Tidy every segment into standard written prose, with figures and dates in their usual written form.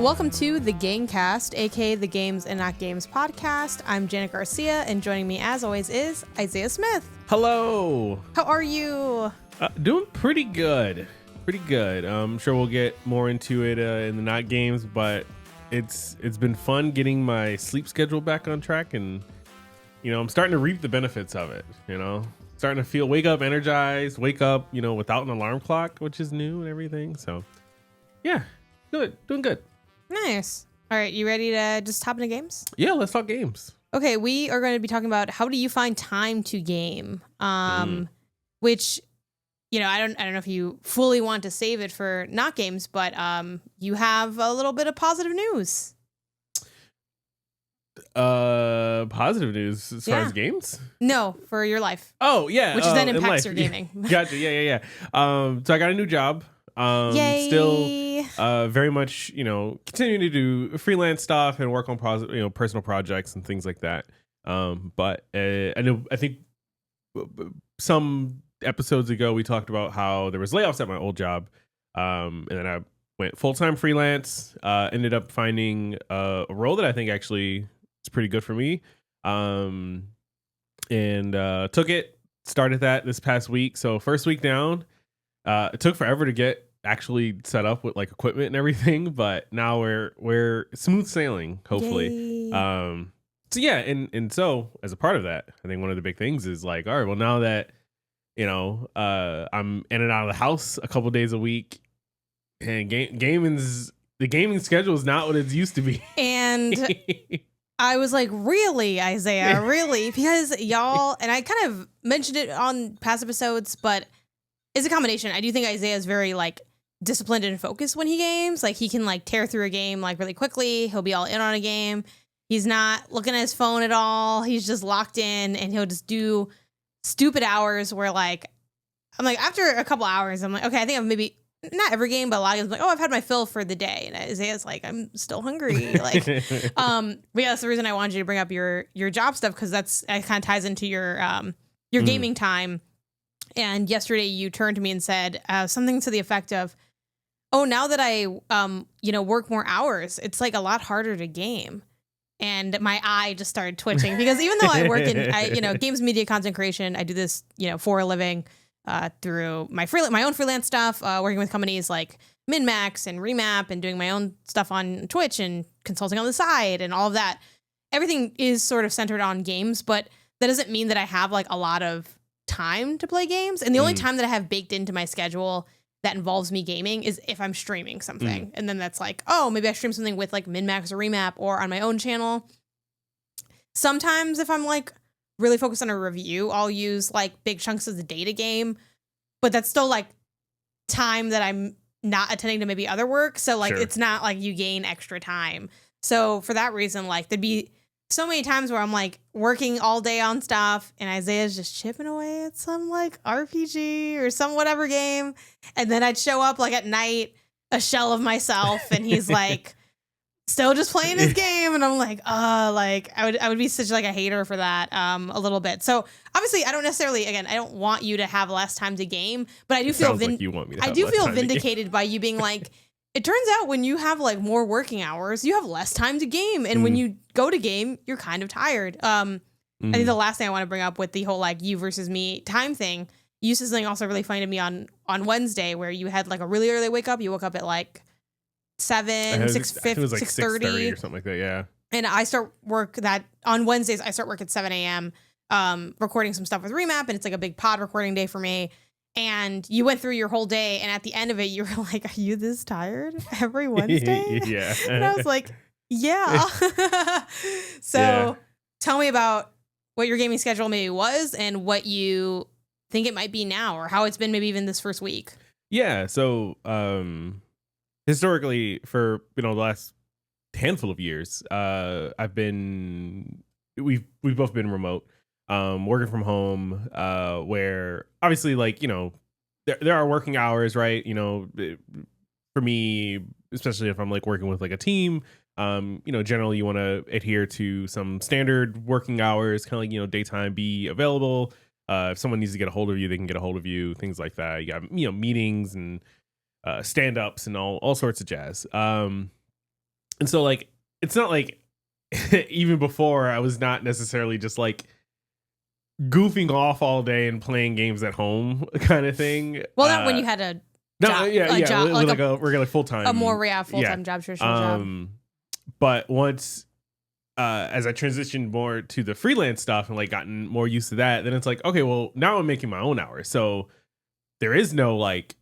Welcome to the Gangcast, aka the Games and Not Games podcast. I'm Janet Garcia, and joining me as always is Isaiah Smith. Hello. How are you? Doing pretty good. Pretty good. I'm sure we'll get more into it in the Not Games, but it's been fun getting my sleep schedule back on track, and I'm starting to reap the benefits of it. Starting to wake up energized, wake up without an alarm clock, which is new and everything. So yeah, doing good. Nice. All right, you ready to just hop into games? Yeah, let's talk games. Okay, we are going to be talking about how do you find time to game, which I don't know if you fully want to save it for Not Games, but you have a little bit of positive news. Positive news as far as games? No, for your life. Oh yeah, which then impacts your gaming. Gotcha. Yeah. So I got a new job. Yay. Still very much continuing to do freelance stuff and work on personal projects and things like that. But I think some episodes ago we talked about how there was layoffs at my old job, and then I went full-time freelance. Ended up finding a role that I think actually is pretty good for me, and took it. Started that this past week. So first week down. It took forever to get actually set up with like equipment and everything, but now we're smooth sailing, hopefully. Yay. So yeah, and so as a part of that, I think one of the big things is like, all right, well now that I'm in and out of the house a couple days a week, and the gaming schedule is not what it used to be. And I was like, really, Isaiah, really? Because y'all, and I kind of mentioned it on past episodes, but it's a combination. I do think Isaiah is very like disciplined and focused when he games. Like he can like tear through a game like really quickly. He'll be all in on a game. He's not looking at his phone at all. He's just locked in, and he'll just do stupid hours where like, I'm like, after a couple hours, I'm like, okay, I think I've maybe not every game, but a lot of games, like, oh, I've had my fill for the day. And Isaiah's like, I'm still hungry. Like, but yeah, that's the reason I wanted you to bring up your job stuff, because it kind of ties into your gaming time. And yesterday you turned to me and said something to the effect of, oh, now that I, work more hours, it's like a lot harder to game. And my eye just started twitching, because even though I work in, games, media, content creation, I do this, for a living through my own freelance stuff, working with companies like MinMax and Remap, and doing my own stuff on Twitch and consulting on the side and all of that. Everything is sort of centered on games, but that doesn't mean that I have like a lot of time to play games. And the only time that I have baked into my schedule that involves me gaming is if I'm streaming something. And then that's like, oh, maybe I stream something with like MinMax or Remap or on my own channel. Sometimes if I'm like really focused on a review, I'll use like big chunks of the day to game, but that's still like time that I'm not attending to maybe other work. So like, It's not like you gain extra time. So for that reason, like there'd be so many times where I'm like working all day on stuff, and Isaiah's just chipping away at some like RPG or some whatever game. And then I'd show up like at night, a shell of myself, and he's like still just playing his game. And I'm like, I would be such like a hater for that a little bit. So obviously I don't want you to have less time to game, but I do feel you want me to I do feel vindicated by you being like, it turns out when you have like more working hours, you have less time to game. And when you go to game, you're kind of tired. I think the last thing I want to bring up with the whole like you versus me time thing, you said something also really funny to me on Wednesday, where you had like a really early wake up. You woke up at like 6:30 or something like that. Yeah. And I start work on Wednesdays. I start work at 7 a.m. Recording some stuff with Remap, and it's like a big pod recording day for me. And you went through your whole day, and at the end of it, you were like, are you this tired every Wednesday? Yeah. And I was like, yeah. So Tell me about what your gaming schedule maybe was, and what you think it might be now, or how it's been maybe even this first week. Yeah. So historically, for the last handful of years, we've both been remote. Working from home, where obviously like, there are working hours, right? For me, especially if I'm like working with like a team, generally you want to adhere to some standard working hours, kind of like, daytime, be available. If someone needs to get a hold of you, they can get a hold of you, things like that. You got, meetings and stand-ups and all sorts of jazz. And so like, it's not like even before I was not necessarily just like goofing off all day and playing games at home kind of thing. Well, not when you had a job, job, like a regular full time, a more full time job, traditional job. But once as I transitioned more to the freelance stuff and like gotten more used to that, then it's like, okay, well now I'm making my own hours, so there is no like,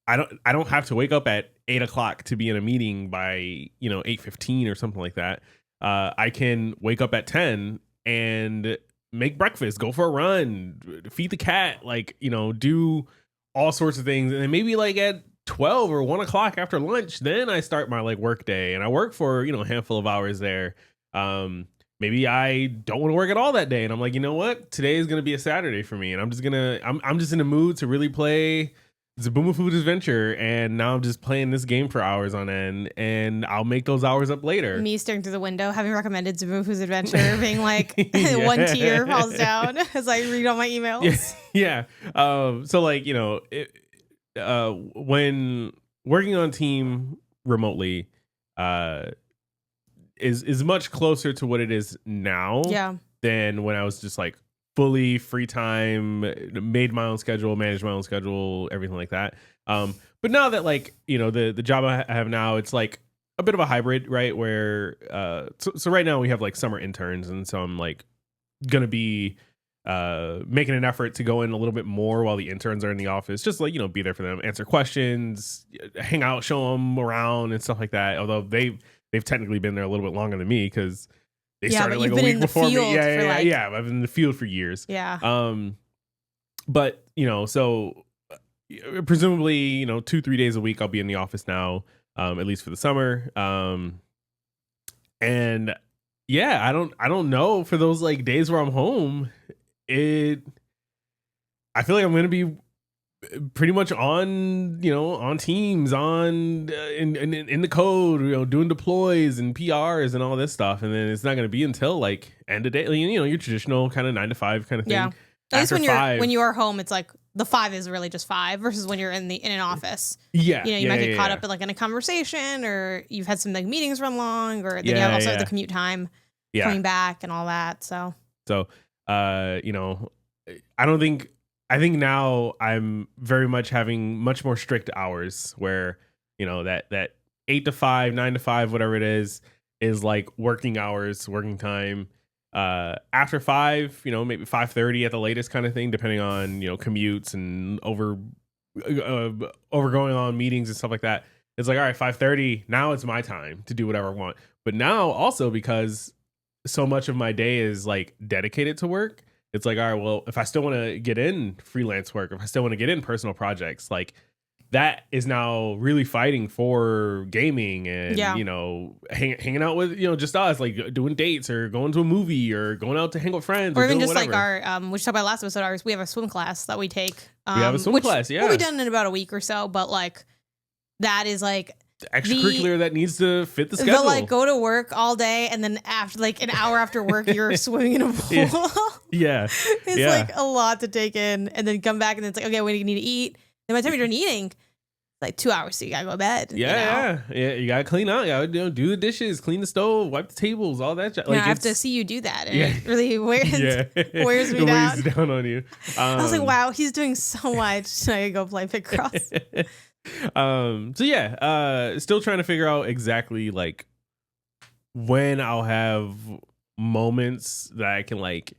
I don't have to wake up at 8:00 to be in a meeting by 8:15 or something like that. I can wake up at 10 and make breakfast, go for a run, feed the cat, like, do all sorts of things. And then maybe like at 12 or 1 o'clock after lunch, then I start my like work day and I work for, a handful of hours there. Maybe I don't want to work at all that day. And I'm like, you know what? Today is going to be a Saturday for me. And I'm just in the mood to really play Zabooma Food Adventure, and now I'm just playing this game for hours on end, and I'll make those hours up later. Me staring through the window, having recommended Zabooma Food Adventure, being like, one tear falls down as I read all my emails. Yeah. So like, when working on team remotely, is much closer to what it is now. Yeah. Than when I was just like fully free time, made my own schedule, managed my own schedule, everything like that. But now that like, the job I have now, it's like a bit of a hybrid, right? Where, so right now we have like summer interns. And so I'm like going to be, making an effort to go in a little bit more while the interns are in the office, just like, be there for them, answer questions, hang out, show them around and stuff like that. Although they've technically been there a little bit longer than me, because they started like a week before me. Yeah. I've been in the field for years. Yeah. But so presumably, 2-3 days a week I'll be in the office now, at least for the summer. And yeah, I don't know, for those like days where I'm home, I feel like I'm going to be pretty much on, on Teams, on in the code, doing deploys and PRs and all this stuff. And then it's not going to be until like end of day, your traditional kind of 9 to 5 kind of thing. Yeah. At least when you are home, it's like the 5 is really just 5 versus when you're in an office. Yeah. You might get caught up in like in a conversation, or you've had some like meetings run long, or then you have also the commute time coming back and all that. So I think now I'm very much having much more strict hours where, that 8 to 5, 9 to 5, whatever it is like working hours, working time. After 5, maybe 5:30 at the latest kind of thing, depending on, commutes and overgoing on meetings and stuff like that. It's like, all right, 5:30, now it's my time to do whatever I want. But now also, because so much of my day is like dedicated to work, it's like, all right, well, if I still want to get in freelance work, if I still want to get in personal projects, like that is now really fighting for gaming and, hanging out with, just us, like doing dates or going to a movie or going out to hang with friends. Or even just whatever. Like our, which talked about last episode, we have a swim class that we take. We have a swim class, yeah. We'll be done in about a week or so, but like that is like extracurricular that needs to fit the schedule. Like go to work all day and then after like an hour after work you're swimming in a pool. Yeah. It's like a lot to take in, and then come back and then it's like, okay, we need to eat. Then by the time you're done eating, it's like 2 hours, so you gotta go to bed. Yeah. You gotta clean out, you gotta do the dishes, clean the stove, wipe the tables, all that. Like I have to see you do that, and it really wears me down. Weighs down on you. I was like, wow, he's doing so much. So I go play Picross. Still trying to figure out exactly like when I'll have moments that I can like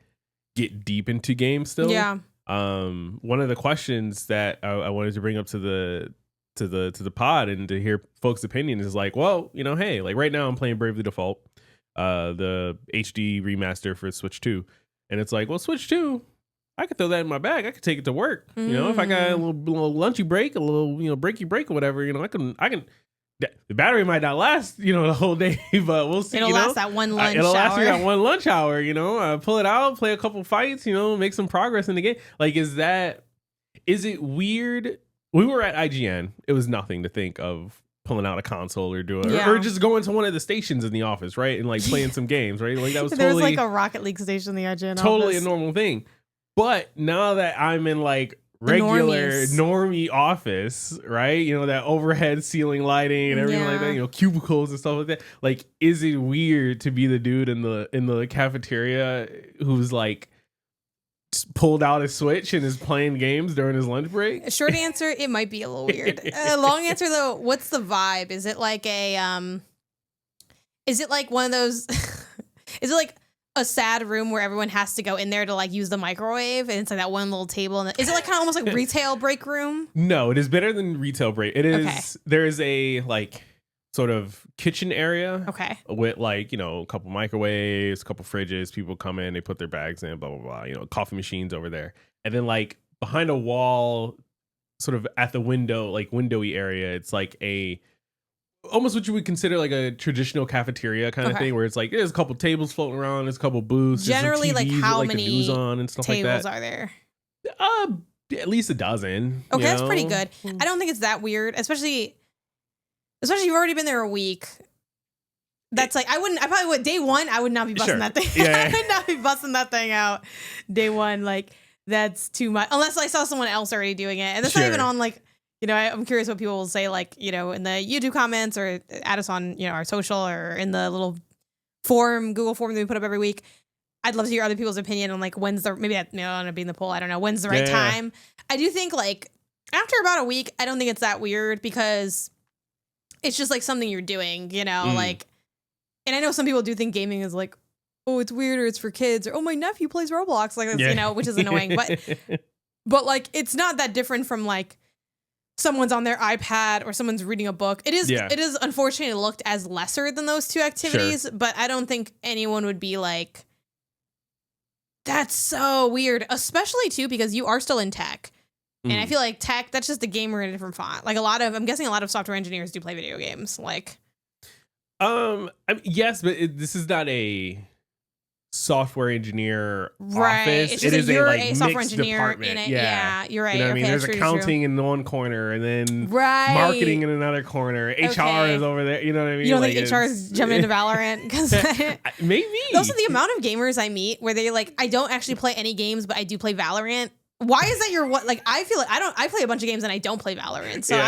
get deep into games still. Yeah. One of the questions that I wanted to bring up to the pod and to hear folks' opinion is like, well, hey, like right now I'm playing Bravely Default, the HD remaster for Switch 2, and it's like, well, Switch 2, I could throw that in my bag. I could take it to work. If I got a little lunchy break, a little, breaky break or whatever, I can. The battery might not last, the whole day, but we'll see. It'll last that one lunch hour. It'll last me that one lunch hour, pull it out, play a couple fights, make some progress in the game. Like, is it weird? We were at IGN. It was nothing to think of pulling out a console or doing, or just going to one of the stations in the office, right? And like playing some games, right? Like that was There's like a Rocket League station in the IGN totally office. A normal thing. But now that I'm in like regular normies. normie office, right? You know, that overhead ceiling lighting and everything like that, you know, cubicles and stuff like that. Like, is it weird to be the dude in the cafeteria who's like pulled out a Switch and is playing games during his lunch break? Short answer, it might be a little weird. Long answer though, what's the vibe? Is it like is it like one of those is it like a sad room where everyone has to go in there to like use the microwave and it's like that one little table and is it like kind of almost like retail break room? No, it is better than retail break. It is. Okay. There is a like sort of kitchen area. Okay. With like, you know, a couple microwaves, a couple fridges. People come in, they put their bags in, blah, blah, blah. You know, coffee machines over there. And then like behind a wall, sort of at the window, like windowy area, it's like almost what you would consider like a traditional cafeteria kind of thing, where it's like there's a couple tables floating around, there's a couple booths. Generally, like how with, like, many the news on and stuff tables like that. are there? At least a dozen. Okay, that's pretty good. I don't think it's that weird, especially you've already been there a week. That's like I probably would day one. I would not be busting that thing. Yeah. I would not be busting that thing out day one. Like that's too much, unless I saw someone else already doing it, and that's not even on like. You know, I'm curious what people will say, like, you know, in the YouTube comments or add us on, you know, our social or in the little Google form that we put up every week. I'd love to hear other people's opinion on like when's the, maybe that, you know, I want to be in the poll. I don't know. When's the right time? I do think like after about a week, I don't think it's that weird because it's just like something you're doing, you know, like, and I know some people do think gaming is like, oh, it's weird or it's for kids or, oh, my nephew plays Roblox, like, you know, which is annoying, but like, it's not that different from like, someone's on their iPad or someone's reading a book. It is unfortunately looked as lesser than those two activities, but I don't think anyone would be like, that's so weird, especially too, because you are still in tech. And I feel like tech, that's just a gamer in a different font. Like I'm guessing a lot of software engineers do play video games. Like, yes, but this is not a software engineer office. It's just it is you're a software mixed engineer department. In it. Yeah, you're right. You know what I mean? There's accounting in one corner and then marketing in another corner. HR is over there. You know what I mean? You don't think HR is jumping into Valorant? Because maybe. Also, the amount of gamers I meet where they like, I don't actually play any games, but I do play Valorant. Why is that your what? Like, I feel like I play a bunch of games and I don't play Valorant. So I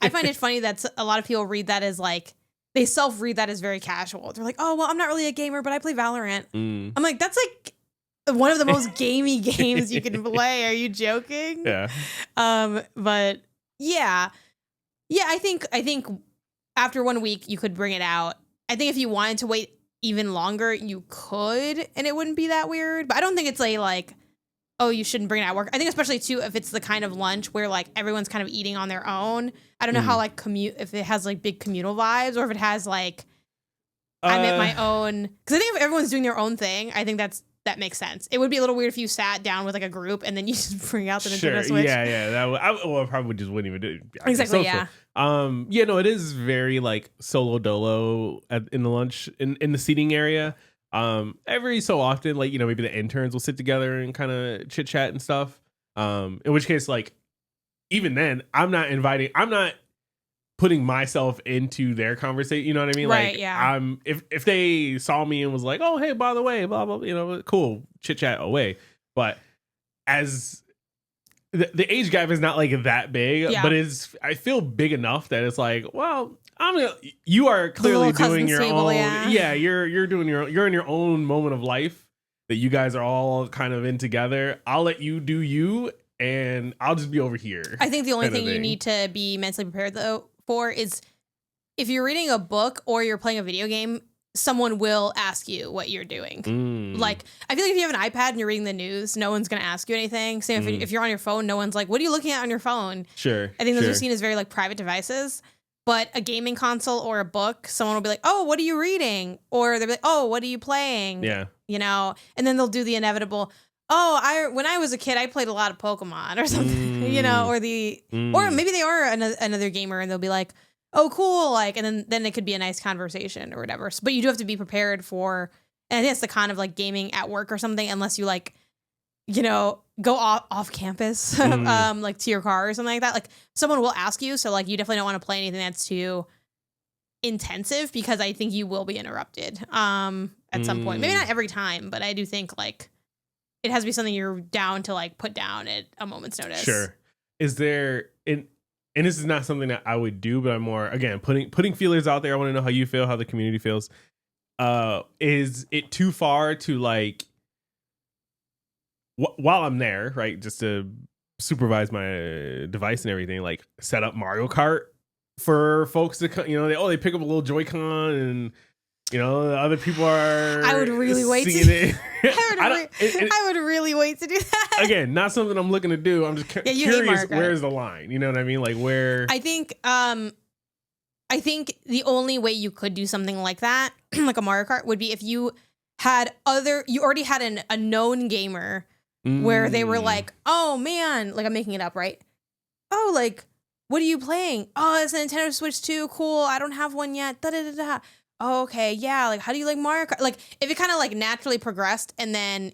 find it funny that a lot of people read that as like, they self-read that as very casual. They're like, oh, well, I'm not really a gamer, but I play Valorant. I'm like, that's like one of the most gamey games you can play. Are you joking? Yeah. But yeah. Yeah, I think after 1 week you could bring it out. I think if you wanted to wait even longer, you could, and it wouldn't be that weird. But I don't think it's like, oh, you shouldn't bring it at work. I think especially too if it's the kind of lunch where like everyone's kind of eating on their own. I don't know how like if it has like big communal vibes or if it has like I'm at my own. Because I think if everyone's doing their own thing, I think that makes sense. It would be a little weird if you sat down with like a group and then you just bring out the Nintendo Switch. Yeah. I probably just wouldn't even do it. Exactly. Yeah. Yeah. No, it is very like solo dolo in the lunch in the seating area. Every so often, like, you know, maybe the interns will sit together and kind of chit chat and stuff. In which case, like, even then, I'm not putting myself into their conversation. You know what I mean? Right. Like, yeah. If they saw me and was like, oh, hey, by the way, blah, blah, you know, cool, chit chat away. But as the age gap is not like that big, but I feel big enough that it's like, well, you are clearly doing your own. Yeah, you're doing you're in your own moment of life that you guys are all kind of in together. I'll let you do you, and I'll just be over here. I think the only thing you need to be mentally prepared though for is if you're reading a book or you're playing a video game, someone will ask you what you're doing. Like, I feel like if you have an iPad and you're reading the news, no one's going to ask you anything. Same if you're on your phone, no one's like, what are you looking at on your phone? Sure. I think those are seen as very like private devices. But a gaming console or a book, someone will be like, oh, what are you reading? Or they'll be like, oh, what are you playing? Yeah. You know, and then they'll do the inevitable, oh, when I was a kid, I played a lot of Pokemon or something, you know, or or maybe they are another gamer and they'll be like, oh, cool. Like, and then it could be a nice conversation or whatever. But you do have to be prepared for, and I think it's the kind of like gaming at work or something, unless you like, you know, go off campus, like to your car or something like that. Like someone will ask you. So like, you definitely don't want to play anything that's too intensive because I think you will be interrupted at some point. Maybe not every time, but I do think like it has to be something you're down to like put down at a moment's notice. Sure. Is there and this is not something that I would do, but I'm more again putting feelers out there. I want to know how you feel, how the community feels. Is it too far to like while I'm there, right, just to supervise my device and everything, like set up Mario Kart for folks to they pick up a little Joy-Con and other people are I would really wait to it. I would really wait to do that. Again, not something I'm looking to do. I'm just curious, where's the line? You know what I mean? Like where I think the only way you could do something like that, like a Mario Kart, would be if you already had a known gamer where they were like, oh man, like I'm making it up, right? Oh, like, what are you playing? Oh, it's a Nintendo Switch 2. Cool. I don't have one yet. Da da da da. Oh, okay. Yeah. Like, how do you like Mario Kart? Like, if it kind of like naturally progressed and then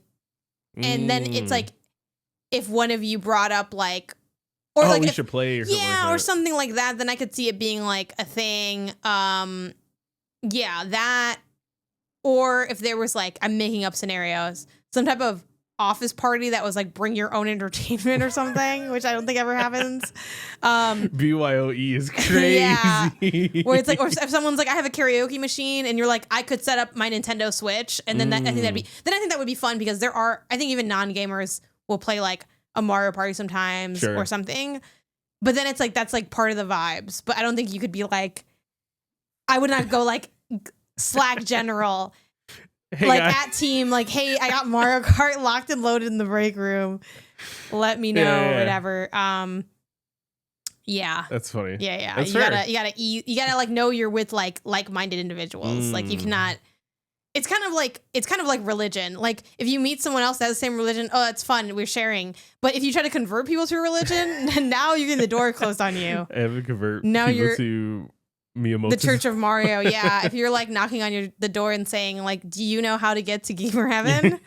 it's like, if one of you brought up like, or like we should play or something like that. or something like that, then I could see it being like a thing. Yeah, that, or if there was like, I'm making up scenarios, some type of office party that was like bring your own entertainment or something, which I don't think ever happens. BYOE is crazy. Yeah. Where it's like, or if someone's like, I have a karaoke machine, and you're like, I could set up my Nintendo Switch, and then I think that would be fun, because I think even non-gamers will play like a Mario Party sometimes or something. But then it's like, that's like part of the vibes. But I don't think you could be like, I would not go like Slack general. Hey, like guys. At team, like, hey, I got Mario Kart locked and loaded in the break room. Let me know, whatever. Yeah, that's funny. Yeah. That's you gotta like know you're with like-minded individuals. Like you cannot. It's kind of like religion. Like if you meet someone else that has the same religion, oh, that's fun. We're sharing. But if you try to convert people to a religion, now you're getting the door closed on you. I have to convert people to Miyamoto's. The Church of Mario, yeah. If you're like knocking on the door and saying like, "Do you know how to get to gamer heaven?"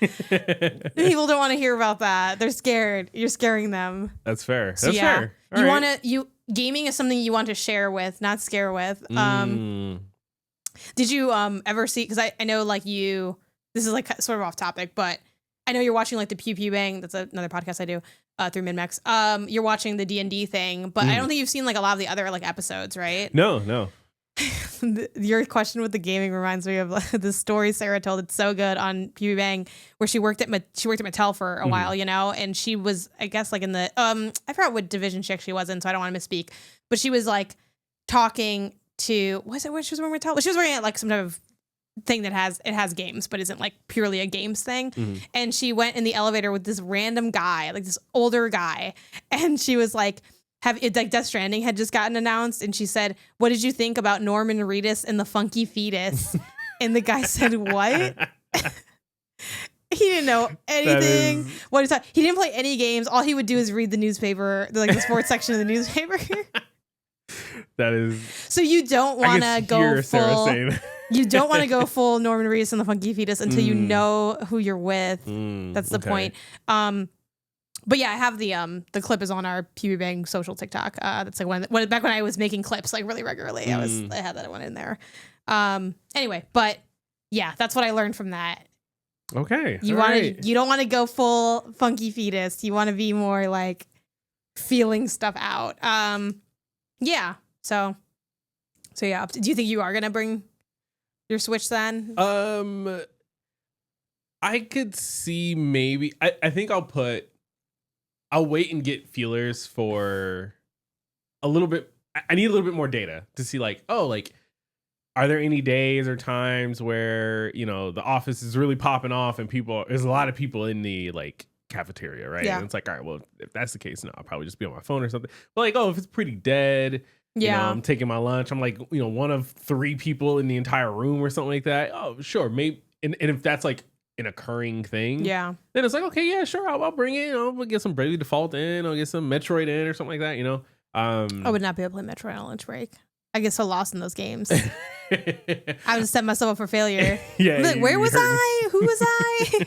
People don't want to hear about that. They're scared. You're scaring them. That's fair. That's fair. Gaming is something you want to share with, not scare with. Did you ever see? Because I know like you. This is like sort of off topic, but I know you're watching like the Pew Pew Bang. That's another podcast I do through MinMax. You're watching the D&D thing, but I don't think you've seen like a lot of the other like episodes, right? No. Your question with the gaming reminds me of the story Sarah told. It's so good on Pew Pew Bang, where she worked at Mattel for a while, and she was, I guess, like in the I forgot what division she actually was in, so I don't want to misspeak, but she was like talking to, was it where she was wearing Mattel? She was wearing like some type of thing that has games, but isn't like purely a games thing. And she went in the elevator with this random guy, like this older guy, and she was like, like Death Stranding had just gotten announced, and she said, "What did you think about Norman Reedus and the funky fetus?" And the guy said, "What?" He didn't know anything. He didn't play any games. All he would do is read the newspaper, like the sports section of the newspaper. That is. So you don't want to go full. You don't want to go full Norman Reedus and the funky fetus until you know who you're with. That's the point. But yeah, I have the clip is on our Pew Pew Bang social TikTok. That's like back when I was making clips like really regularly. I had that one in there. Anyway, but yeah, that's what I learned from that. Okay. You don't want to go full funky fetus. You want to be more like feeling stuff out. Yeah. So yeah. Do you think you are gonna bring your Switch then? I could see maybe. I think I'll wait and get feelers for a little bit. I need a little bit more data to see like, are there any days or times where, the office is really popping off and there's a lot of people in the like cafeteria, right? Yeah. And it's like, all right, well, if that's the case, no, I'll probably just be on my phone or something. But like, if it's pretty dead, I'm taking my lunch. I'm like, one of 3 people in the entire room or something like that. Oh, sure. Maybe. And if that's like an occurring thing, then it's like, okay, yeah, sure, I'll bring it. We'll get some Bravely Default in, I'll get some Metroid in or something like that. I would not be able to play Metroid on lunch break. I get so lost in those games. I would set myself up for failure. Yeah, like, where was I? Who was I?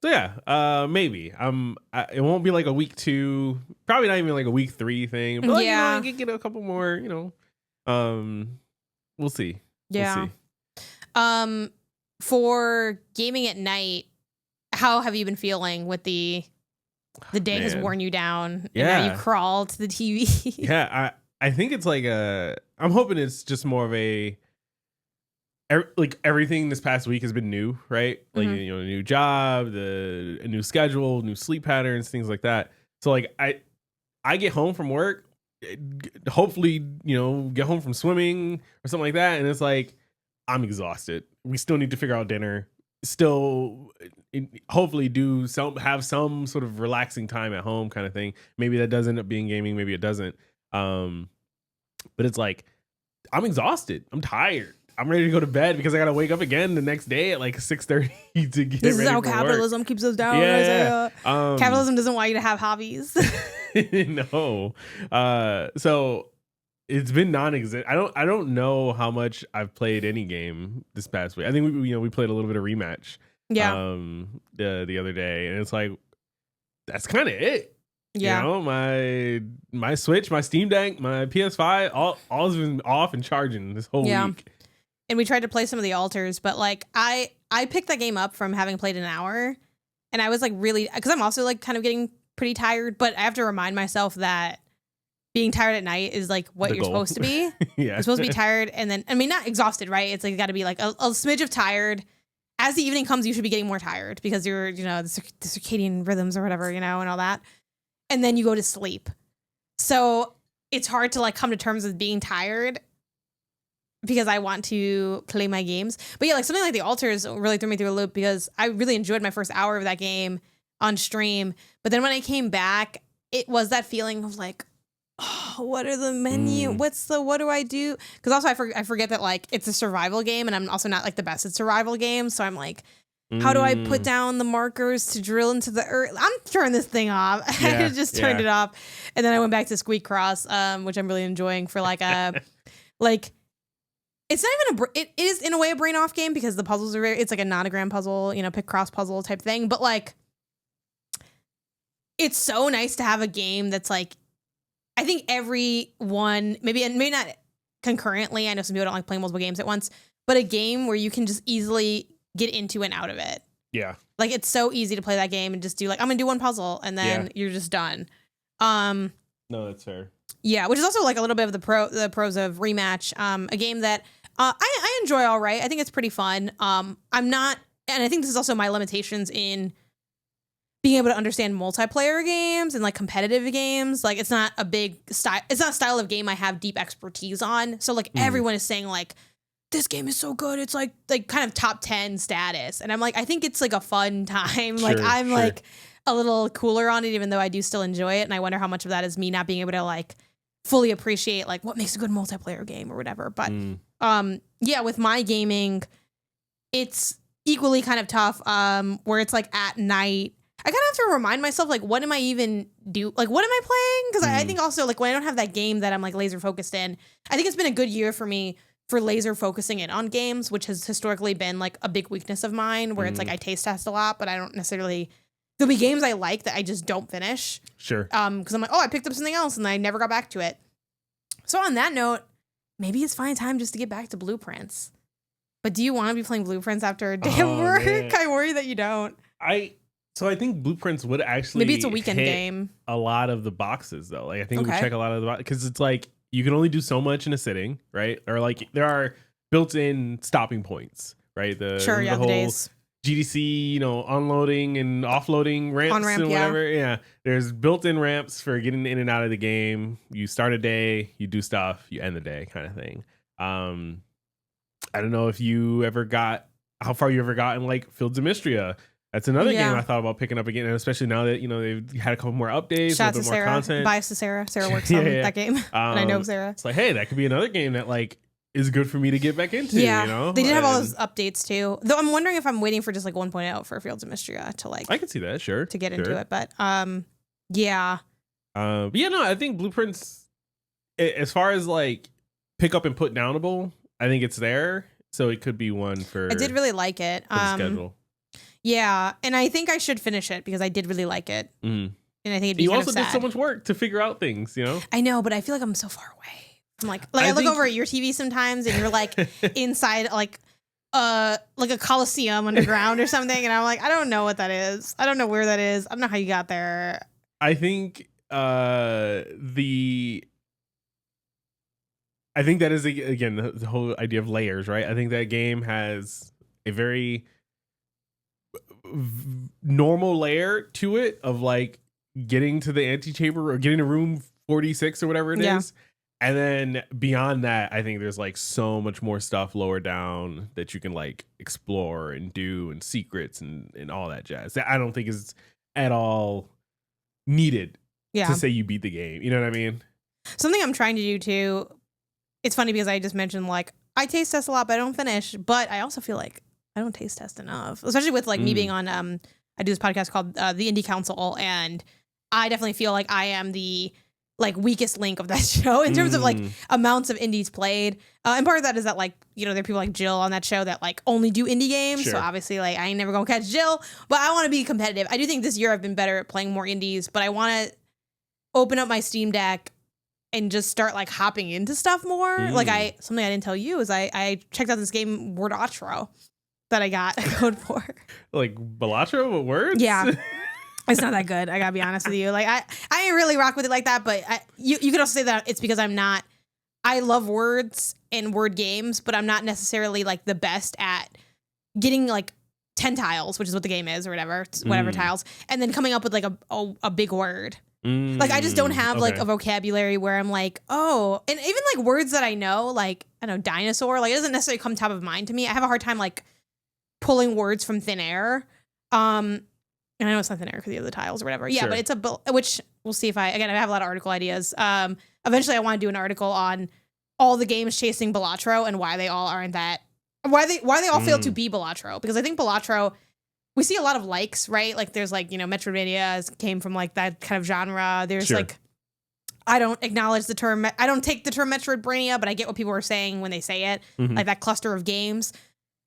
So yeah, maybe it won't be like a week 2, probably not even like a week 3 thing. But like, I can get a couple more. We'll see. Yeah. We'll see. For gaming at night, how have you been feeling with the day has worn you down? Yeah. And now you crawl to the TV. Yeah, I think it's like I'm hoping it's just more of a like everything this past week has been new, right? Like, Mhm. you know, a new job, a new schedule, new sleep patterns, things like that. So like I get home from work, hopefully, you know, get home from swimming or something like that, and it's like I'm exhausted. We still need to figure out dinner. Still, hopefully, have some sort of relaxing time at home, kind of thing. Maybe that does end up being gaming. Maybe it doesn't. But it's like I'm exhausted. I'm tired. I'm ready to go to bed because I gotta wake up again the next day at like 6:30 to get This ready is how for capitalism keeps us down. Yeah. Capitalism doesn't want you to have hobbies. No. So it's been non-existent. I don't know how much I've played any game this past week. I think we played a little bit of Rematch. Yeah. The other day, and it's like that's kind of it. Yeah. You know, my Switch, my Steam Deck, my PS5, all has been off and charging this whole week. And we tried to play some of the altars, but like I picked that game up from having played an hour, and I was like really, because I'm also like kind of getting pretty tired, but I have to remind myself that being tired at night is like what you're supposed to be. Yeah. You're supposed to be tired, and then, I mean, not exhausted, right? It's like got to be like a smidge of tired. As the evening comes, you should be getting more tired because you're, you know, the circadian rhythms or whatever, you know, and all that. And then you go to sleep. So it's hard to like come to terms with being tired because I want to play my games. But yeah, like something like the altars really threw me through a loop because I really enjoyed my first hour of that game on stream. But then when I came back, it was that feeling of like, oh, what are the menu? What do I do? Because also I forget that like it's a survival game, and I'm also not like the best at survival games. So I'm like, how do I put down the markers to drill into the earth? I'm turning this thing off. Yeah, I just turned it off. And then I went back to Squeak Cross, which I'm really enjoying for like a, like, it's not even it is in a way a brain off game because the puzzles are it's like a nonogram puzzle, you know, pick cross puzzle type thing. But like, it's so nice to have a game that's like, I think everyone, maybe not concurrently. I know some people don't like playing multiple games at once, but a game where you can just easily get into and out of it. Yeah. Like it's so easy to play that game and just do like, I'm gonna do one puzzle and then you're just done. No, that's fair. Yeah, which is also like a little bit of the pros of Rematch. A game that I enjoy all right. I think it's pretty fun. I'm not, and I think this is also my limitations in being able to understand multiplayer games and like competitive games. Like it's not a big style. It's not a style of game I have deep expertise on. So like everyone is saying like, this game is so good. It's like kind of top 10 status. And I'm like, I think it's like a fun time. Like I'm like a little cooler on it, even though I do still enjoy it. And I wonder how much of that is me not being able to like fully appreciate like what makes a good multiplayer game or whatever. But yeah, with my gaming, it's equally kind of tough where it's like at night. I kind of have to remind myself, like, what am I even like, what am I playing? Because I think also, like, when I don't have that game that I'm, like, laser focused in, I think it's been a good year for me for laser focusing in on games, which has historically been, like, a big weakness of mine, where it's, like, I taste test a lot, but I don't necessarily... There'll be games I like that I just don't finish. Sure. Because I'm like, oh, I picked up something else, and I never got back to it. So on that note, maybe it's finally time just to get back to Blueprints. But do you want to be playing Blueprints after a day of work? Man. I worry that you don't. So I think Blueprints would actually maybe it's a weekend game. A lot of the boxes though. Like I think we check a lot of the boxes because it's like you can only do so much in a sitting, right? Or like there are built-in stopping points, right? The whole days. GDC, you know, unloading and offloading ramps and whatever. Yeah, there's built-in ramps for getting in and out of the game. You start a day, you do stuff, you end the day, kind of thing. I don't know if you ever got how far you ever got in like Fields of Mystria. That's another game I thought about picking up again, and especially now that, you know, they've had a couple more updates, Shout a little bit more Sarah. Content. Bias to Sarah. Sarah works on that game, and I know Sarah. It's like, hey, that could be another game that like is good for me to get back into. Yeah, you know? They did have all those updates too. Though I'm wondering if I'm waiting for just like 1.0 for Fields of Mystria to like. I can see that, sure, to get into it, but yeah. But yeah, no, I think Blueprints, as far as like pick up and put downable, I think it's there, so it could be one for. I did really like it. The schedule. Yeah, and I think I should finish it because I did really like it. And I think it'd be you kind also of sad. did so much work to figure out things, you know. I know, but I feel like I'm so far away. I'm like I look over at your TV sometimes, and you're like inside, like like a coliseum underground or something, and I'm like, I don't know what that is. I don't know where that is. I don't know how you got there. I think I think that is again the whole idea of layers, right? I think that game has a very normal layer to it of like getting to the antechamber or getting to room 46 or whatever it is. And then beyond that, I think there's like so much more stuff lower down that you can like explore and do, and secrets and all that jazz. That I don't think is at all needed to say you beat the game. You know what I mean? Something I'm trying to do too. It's funny because I just mentioned like I taste test a lot, but I don't finish. But I also feel like I don't taste test enough, especially with like me being on. I do this podcast called the Indie Council, and I definitely feel like I am the like weakest link of that show in terms of like amounts of indies played. And part of that is that like, you know, there are people like Jill on that show that like only do indie games. Sure. So obviously like I ain't never gonna catch Jill, but I want to be competitive. I do think this year I've been better at playing more indies, but I want to open up my Steam Deck and just start like hopping into stuff more. Like something I didn't tell you is I checked out this game Word Outro that I got a code for. Like Balatro with words? Yeah. It's not that good. I gotta be honest with you. Like I ain't really rock with it like that, but you could also say that it's because I love words and word games, but I'm not necessarily like the best at getting like 10 tiles, which is what the game is or whatever tiles, and then coming up with like a big word. Like I just don't have like a vocabulary where I'm like, oh, and even like words that I know, like I don't know, dinosaur, like it doesn't necessarily come top of mind to me. I have a hard time like pulling words from thin air. And I know it's not thin air because you have the tiles or whatever. Yeah, sure. But it's which we'll see if I have a lot of article ideas. Eventually I want to do an article on all the games chasing Balatro and why they all aren't that, why they all fail to be Balatro. Because I think Balatro, we see a lot of likes, right? Like there's like, you know, Metroidvania came from like that kind of genre. There's like, I don't acknowledge the term, I don't take the term Metroidvania, but I get what people are saying when they say it. Like that cluster of games.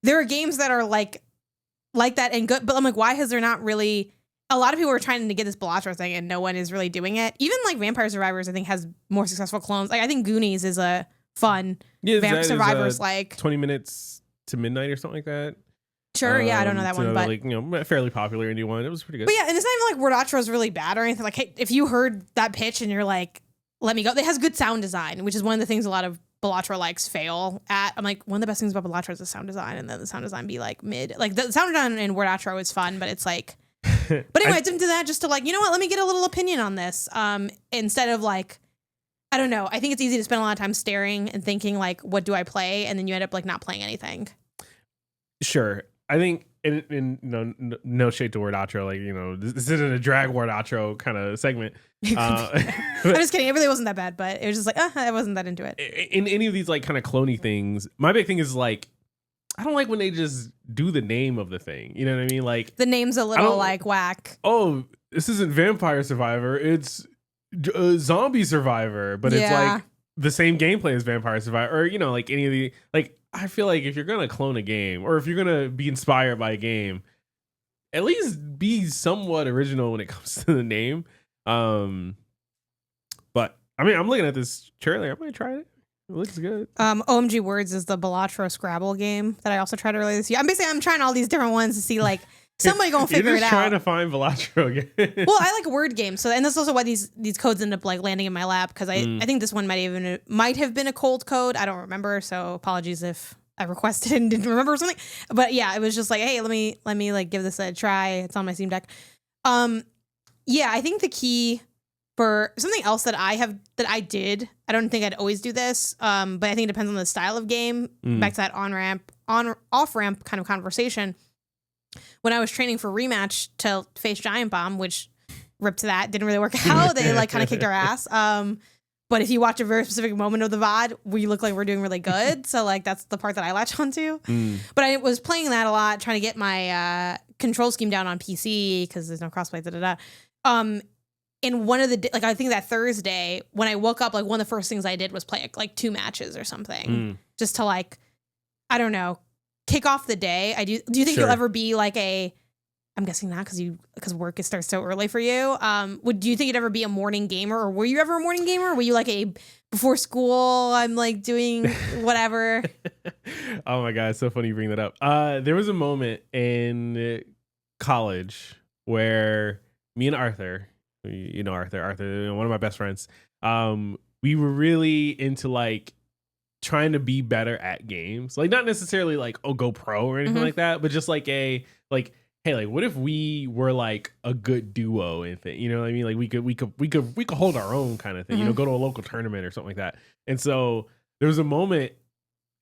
There are games that are like that and good, but I'm like, why has there not really? A lot of people are trying to get this Balatro thing, and no one is really doing it. Even like Vampire Survivors, I think has more successful clones. Like I think Goonies is a fun Vampire Survivors, like 20 minutes to midnight or something like that. Sure, yeah, I don't know that one, but like, you know, fairly popular indie one. It was pretty good. But yeah, and it's not even like Word Outro is really bad or anything. Like, hey, if you heard that pitch and you're like, let me go, it has good sound design, which is one of the things a lot of Balatro likes fail at. I'm like, one of the best things about Balatro is the sound design, and then the sound design be like mid. Like the sound design in Word Outro is fun, but it's like. But anyway, I didn't do that just to like, you know what? Let me get a little opinion on this. Instead of like, I don't know. I think it's easy to spend a lot of time staring and thinking like, what do I play? And then you end up like not playing anything. Sure, I think. In no shade to Word Outro, like, you know, this isn't a drag Word Outro kind of segment. I'm just kidding. It really wasn't that bad, but it was just like, I wasn't that into it. In any of these like kind of cloney things, my big thing is like, I don't like when they just do the name of the thing. You know what I mean? Like the name's a little like whack. Oh, this isn't Vampire Survivor. It's Zombie Survivor, but it's like the same gameplay as Vampire Survivor, or you know, like any of the like. I feel like if you're going to clone a game or if you're going to be inspired by a game, at least be somewhat original when it comes to the name. But I mean, I'm looking at this trailer. I'm going to try it. It looks good. OMG Words is the Balatro Scrabble game that I also tried earlier this year. I'm trying all these different ones to see like somebody gonna figure it out. Trying to find Balatro again. Well, I like word games, so and that's also why these codes end up like landing in my lap because I think this one might have been a cold code. I don't remember, so apologies if I requested and didn't remember or something. But yeah, it was just like, hey, let me like give this a try. It's on my Steam Deck. Yeah, I think the key for something else that I did, I don't think I'd always do this, but I think it depends on the style of game. Back to that off ramp kind of conversation. When I was training for rematch to face Giant Bomb, which ripped to that, didn't really work out. They like kind of kicked our ass. But if you watch a very specific moment of the VOD, we look like we're doing really good. So like that's the part that I latch onto. But I was playing that a lot, trying to get my control scheme down on PC because there's no crossplay. In one of the like I think that Thursday when I woke up, like one of the first things I did was play like 2 matches or something, just to like, I don't know, kick off the day. Do you think you'll ever be like I'm guessing not because work starts so early for you. Do you think you'd ever be a morning gamer, or were you ever a morning gamer? Were you like a before school? I'm like doing whatever. Oh my god, it's so funny you bring that up. There was a moment in college where me and Arthur, you know Arthur, one of my best friends, we were really into like trying to be better at games. Like not necessarily like go pro or anything like that, but just like hey, like what if we were like a good duo and thing, you know what I mean? Like we could hold our own kind of thing, you know, go to a local tournament or something like that. And so there was a moment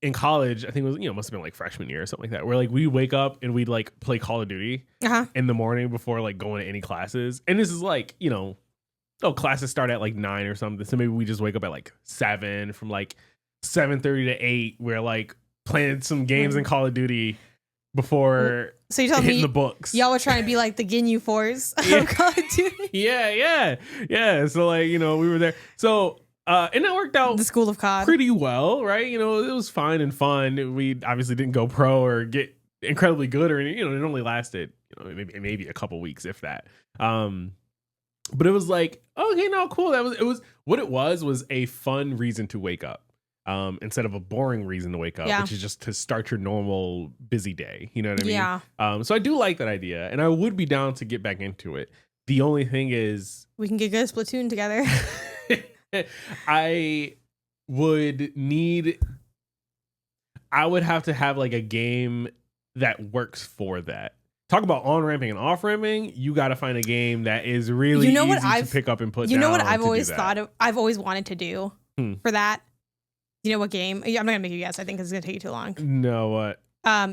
in college, I think it was, you know, must have been like freshman year or something like that, where like we wake up and we'd like play Call of Duty in the morning before like going to any classes. And this is like, you know, classes start at like 9 or something. So maybe we just wake up at like 7, from like 7:30 to 8. We're like playing some games in Call of Duty before so you're telling hitting me the books. Y'all were trying to be like the Ginyu Force of Call of Duty. Yeah. So like, you know, we were there. So and it worked out the School of COD pretty well, right? You know, it was fine and fun. We obviously didn't go pro or get incredibly good or anything. You know, it only lasted, you know, maybe a couple weeks, if that. But it was like, okay, no, cool. It was what it was a fun reason to wake up. Instead of a boring reason to wake up, which is just to start your normal busy day. You know what I mean? Yeah. So I do like that idea, and I would be down to get back into it. The only thing is, we can get good Splatoon together. I would have to have like a game that works for that. Talk about on ramping and off ramping. You got to find a game that is really easy to pick up and put down. You know what I've always thought of? I've always wanted to do for that. You know what game? I'm not gonna make you guess. I think it's gonna take you too long. No, what?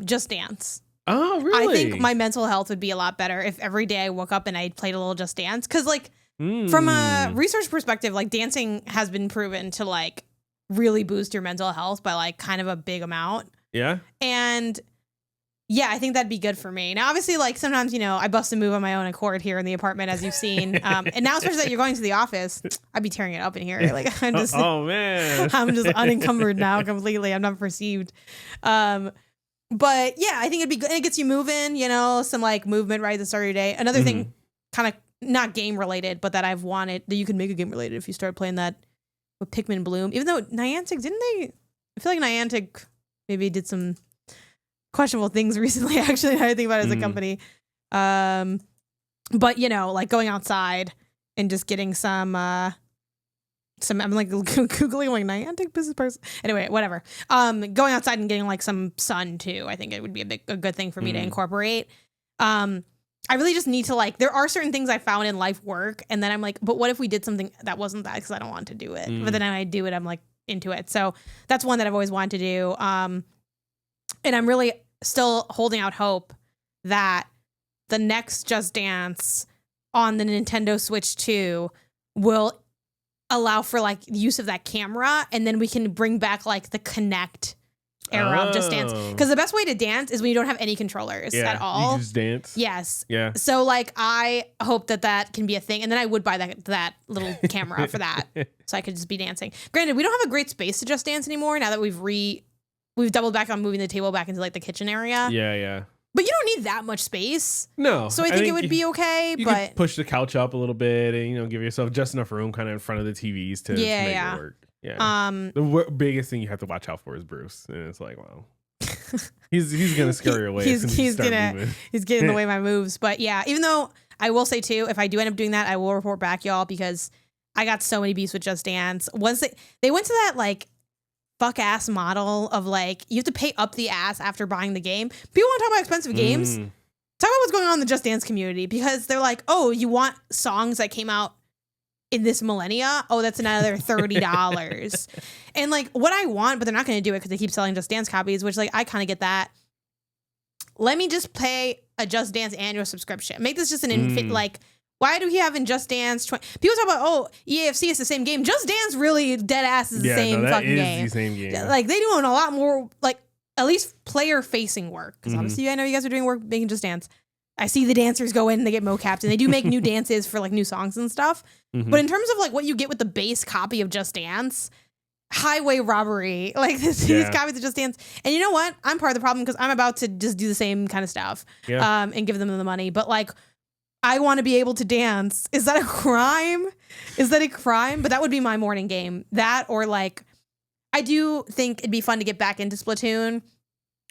Just Dance. Oh, really? I think my mental health would be a lot better if every day I woke up and I played a little Just Dance. Because like from a research perspective, like dancing has been proven to like really boost your mental health by like kind of a big amount. Yeah. And yeah, I think that'd be good for me. Now, obviously, like sometimes, you know, I bust a move on my own accord here in the apartment, as you've seen. And now, especially that you're going to the office, I'd be tearing it up in here. Like I'm just, oh man, I'm just unencumbered now completely. I'm not perceived. But yeah, I think it'd be good. And it gets you moving, you know, some like movement right at the start of your day. Another thing, kind of not game related, but that I've wanted, that you can make a game related if you start playing that with Pikmin Bloom. Even though Niantic, didn't they? I feel like Niantic maybe did some questionable things recently, actually, now I think about it as a company. But you know, like going outside and just getting some I'm like Googling like Niantic business person. Anyway, whatever. Going outside and getting like some sun too. I think it would be a good thing for me to incorporate. I really just need to like, there are certain things I found in life work. And then I'm like, but what if we did something that wasn't that? Because I don't want to do it. But then when I do it, I'm like into it. So that's one that I've always wanted to do. And I'm really still holding out hope that the next Just Dance on the Nintendo Switch 2 will allow for like use of that camera, and then we can bring back like the Kinect era of Just Dance. Because the best way to dance is when you don't have any controllers at all. You just dance. Yes. Yeah. So like I hope that can be a thing, and then I would buy that little camera for that, so I could just be dancing. Granted, we don't have a great space to Just Dance anymore now that we've doubled back on moving the table back into like the kitchen area. Yeah. But you don't need that much space. No. So I think it would be okay. You but could push the couch up a little bit and, you know, give yourself just enough room kind of in front of the TVs to make it work. Yeah. The biggest thing you have to watch out for is Bruce. And it's like, wow. he's going to scare you away. He's getting in the way of my moves. But yeah, even though I will say too, if I do end up doing that, I will report back, y'all, because I got so many beefs with Just Dance. Once they went to that like fuck ass model of like you have to pay up the ass after buying the game. People want to talk about expensive games. Talk about what's going on in the Just Dance community, because they're like, oh, you want songs that came out in this millennia? Oh, that's another $30. And like what I want, but they're not going to do it because they keep selling Just Dance copies, which like I kind of get that. Let me just pay a Just Dance annual subscription. Make this just an like. Why do we have in Just Dance? People talk about, oh, EAFC is the same game. Just Dance really dead ass is the same fucking game. The same game. Like they doing a lot more, like at least player facing work. Because obviously I know you guys are doing work making Just Dance. I see the dancers go in and they get mocapped, and they do make new dances for like new songs and stuff. But in terms of like what you get with the base copy of Just Dance, highway robbery, like these copies of Just Dance. And you know what? I'm part of the problem because I'm about to just do the same kind of stuff and give them the money. But like, I want to be able to dance. Is that a crime? But that would be my morning game. That, or like, I do think it'd be fun to get back into Splatoon.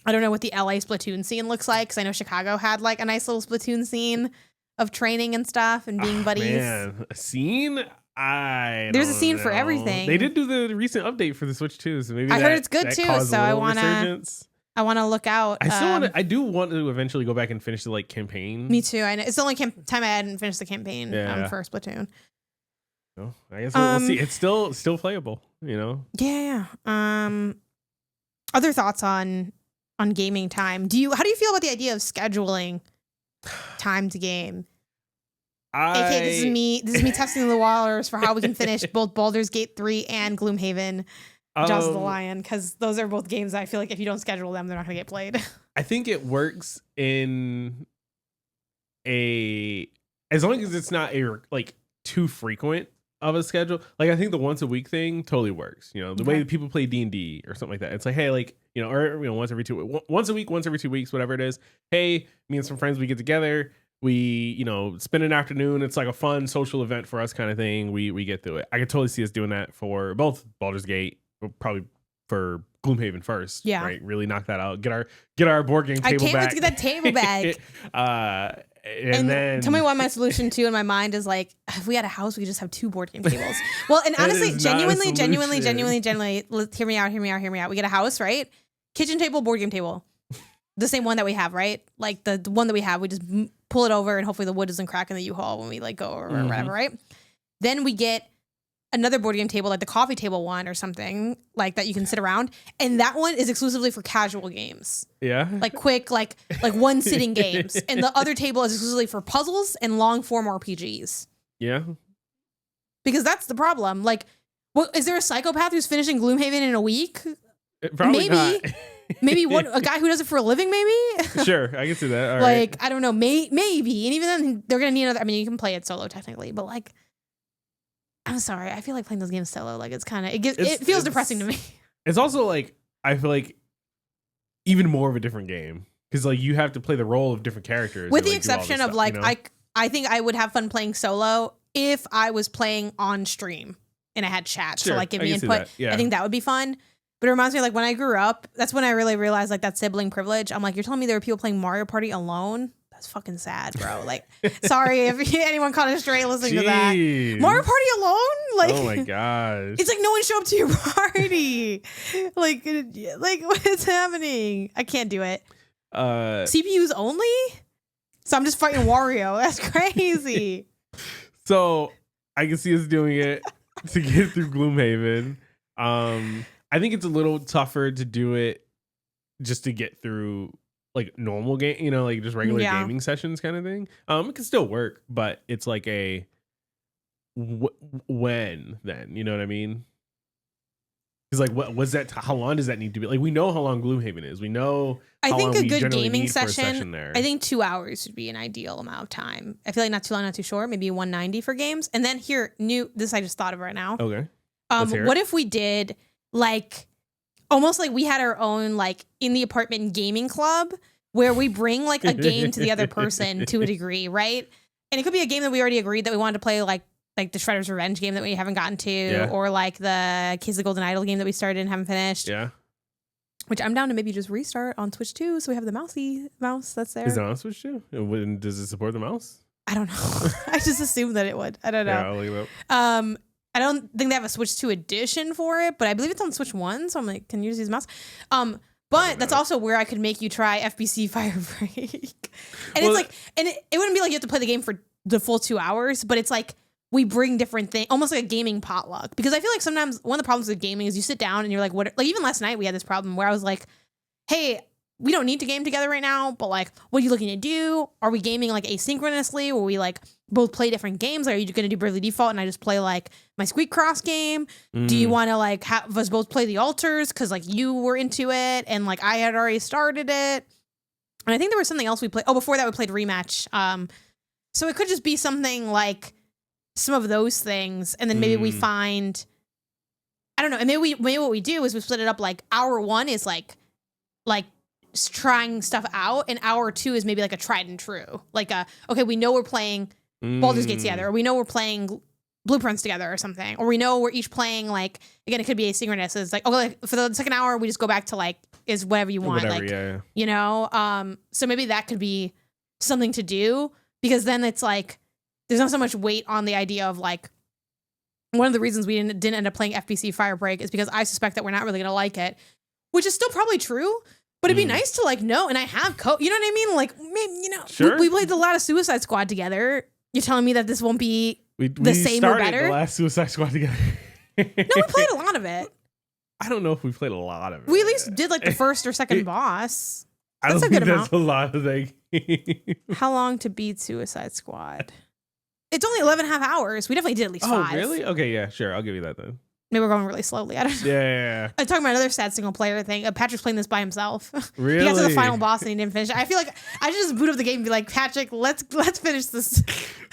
I don't know what the LA Splatoon scene looks like, because I know Chicago had like a nice little Splatoon scene of training and stuff and being buddies. Man, a scene? There's a scene for everything. They did do the recent update for the Switch too, so maybe I heard it's good too. So I want to look out. I do want to eventually go back and finish the like campaign. Me too. I know it's the only time I hadn't finished the campaign for Splatoon. No, I guess we'll see. It's still playable, you know. Yeah. Other thoughts on gaming time? How do you feel about the idea of scheduling time to game? AKA, this is me testing the waters for how we can finish both Baldur's Gate 3 and Gloomhaven Jaws of the Lion, because those are both games that I feel like if you don't schedule them, they're not going to get played. I think it works in as long as it's not like too frequent of a schedule. Like I think the once a week thing totally works. You know, the way that people play D&D or something like that. It's like, hey, like, you know, or you know, once every 2 weeks, whatever it is. Hey, me and some friends, we get together. We, you know, spend an afternoon. It's like a fun social event for us kind of thing. We get through it. I could totally see us doing that for both Baldur's Gate, probably for Gloomhaven first. Yeah. Right. Really knock that out. Get our board game table back. I can't wait to get that table back. And then tell me why my solution too in my mind is like, if we had a house, we could just have 2 board game tables. Well, and honestly, genuinely, hear me out. We get a house, right? Kitchen table, board game table. The same one that we have, right? Like the one that we have, we just pull it over and hopefully the wood doesn't crack in the U-Haul when we like go or whatever, right? Then we get another board game table, like the coffee table one or something like that you can sit around. And that one is exclusively for casual games. Yeah. Like quick, like one sitting games. And the other table is exclusively for puzzles and long form RPGs. Yeah. Because that's the problem. Like, is there a psychopath who's finishing Gloomhaven in a week? Probably not. Maybe a guy who does it for a living, maybe? Sure, I can see that. All like, right. I don't know, maybe. And even then, they're going to need another. I mean, you can play it solo technically, but like, I'm sorry. I feel like playing those games solo, like, it's kind of, it feels depressing to me. It's also like, I feel like even more of a different game. Because like, you have to play the role of different characters. With the exception of like, you know? I think I would have fun playing solo if I was playing on stream and I had chat. Sure, so like, give me input. Yeah. I think that would be fun. But it reminds me of like when I grew up, that's when I really realized like that sibling privilege. I'm like, you're telling me there were people playing Mario Party alone? That's fucking sad, bro. Like, sorry if anyone caught a stray listening to that. Mario Party alone? Like, oh my gosh. It's like no one showed up to your party. like what is happening? I can't do it. CPUs only? So I'm just fighting Wario. That's crazy. So I can see us doing it to get through Gloomhaven. I think it's a little tougher to do it just to get through like normal game, you know, like just regular gaming sessions kind of thing. It can still work, but it's like a when then, you know what I mean? Because like, what was that? How long does that need to be? Like, we know how long Gloomhaven is. We know. I think a good gaming session there. I think 2 hours would be an ideal amount of time. I feel like not too long, not too short. Maybe 190 for games. And then this I just thought of right now. Okay. What if we did like almost like we had our own like in the apartment gaming club where we bring like a game to the other person to a degree, right? And it could be a game that we already agreed that we wanted to play, like the Shredder's Revenge game that we haven't gotten to, or like the Kids of the Golden Idol game that we started and haven't finished. Yeah. Which I'm down to maybe just restart on Switch too, so we have the mouse that's there. Is it on Switch too? Does it support the mouse? I don't know. I just assumed that it would. I don't know. Yeah, I'll look it up. I don't think they have a Switch 2 edition for it, but I believe it's on Switch 1, so I'm like, can you use mouse? But that's also where I could make you try FBC Firebreak. And it's like, and it wouldn't be like you have to play the game for the full 2 hours, but it's like we bring different things, almost like a gaming potluck. Because I feel like sometimes one of the problems with gaming is you sit down and you're like, what? Like even last night we had this problem where I was like, hey, we don't need to game together right now, but like, what are you looking to do? Are we gaming like asynchronously? Or we like both play different games? Like, are you going to do Bravely Default and I just play like my Squeak Cross game? Do you want to like have us both play the Altars? Cause like you were into it and like I had already started it. And I think there was something else we played. Oh, before that we played Rematch. So it could just be something like some of those things. And then maybe we find, I don't know. And maybe what we do is we split it up. Like hour 1 is like trying stuff out, and hour 2 is maybe like a tried and true. Like okay, we know we're playing Baldur's Gate together, or we know we're playing blueprints together or something, or we know we're each playing, like, again, it could be asynchronous. It's like, okay, like, for the second hour, we just go back to like, is whatever you want. Whatever, like, yeah. you know? So maybe that could be something to do, because then it's like, there's not so much weight on the idea of like, one of the reasons we didn't end up playing FBC Firebreak is because I suspect that we're not really going to like it, which is still probably true, but it'd be nice to like know. And I have you know what I mean? Like, maybe, you know, sure. we played a lot of Suicide Squad together. You're telling me that this won't be the same or better? The last Suicide Squad together. No, we played a lot of it. I don't know if we played a lot of it. We at least did like the first or second boss. I don't think that's a lot of the game. How long to beat Suicide Squad? It's only 11 and a half hours. We definitely did at least 5. Oh, really? Okay, yeah, sure. I'll give you that then. Maybe we're going really slowly. I don't know. Yeah. I'm talking about another sad single player thing. Patrick's playing this by himself. Really? He got to the final boss and he didn't finish it. I feel like I should just boot up the game and be like, Patrick, let's finish this.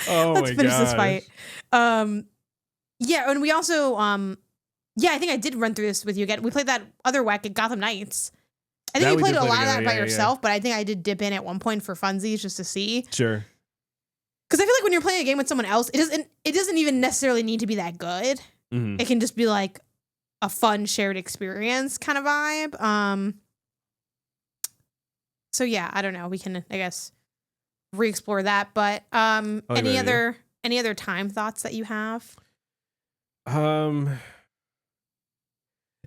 Let's finish this fight. Yeah, and we also I think I did run through this with you again. We played that other whack at Gotham Knights. I think you played a lot of that by yourself, but I think I did dip in at one point for funsies just to see. Sure. Because I feel like when you're playing a game with someone else, it doesn't even necessarily need to be that good. Mm-hmm. It can just be like a fun shared experience kind of vibe. So yeah, I don't know. We can, I guess, re-explore that. But any other time thoughts that you have?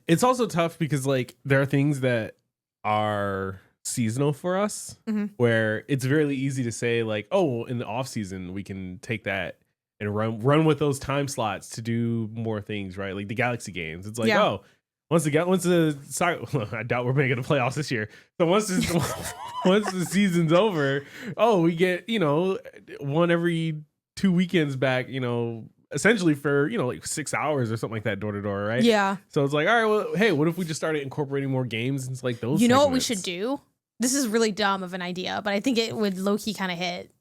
It's also tough because like there are things that are seasonal for us, where it's very easy to say like, oh, in the off season we can take that and run with those time slots to do more things, right? Like the Galaxy games. It's like, oh, once I doubt we're making the playoffs this year. So once the season's over, we get, one every 2 weekends back, essentially for, like 6 hours or something like that, door to door, right? Yeah. So it's like, all right, well, hey, what if we just started incorporating more games into like those? You know what we should do? This is really dumb of an idea, but I think it would low-key kind of hit.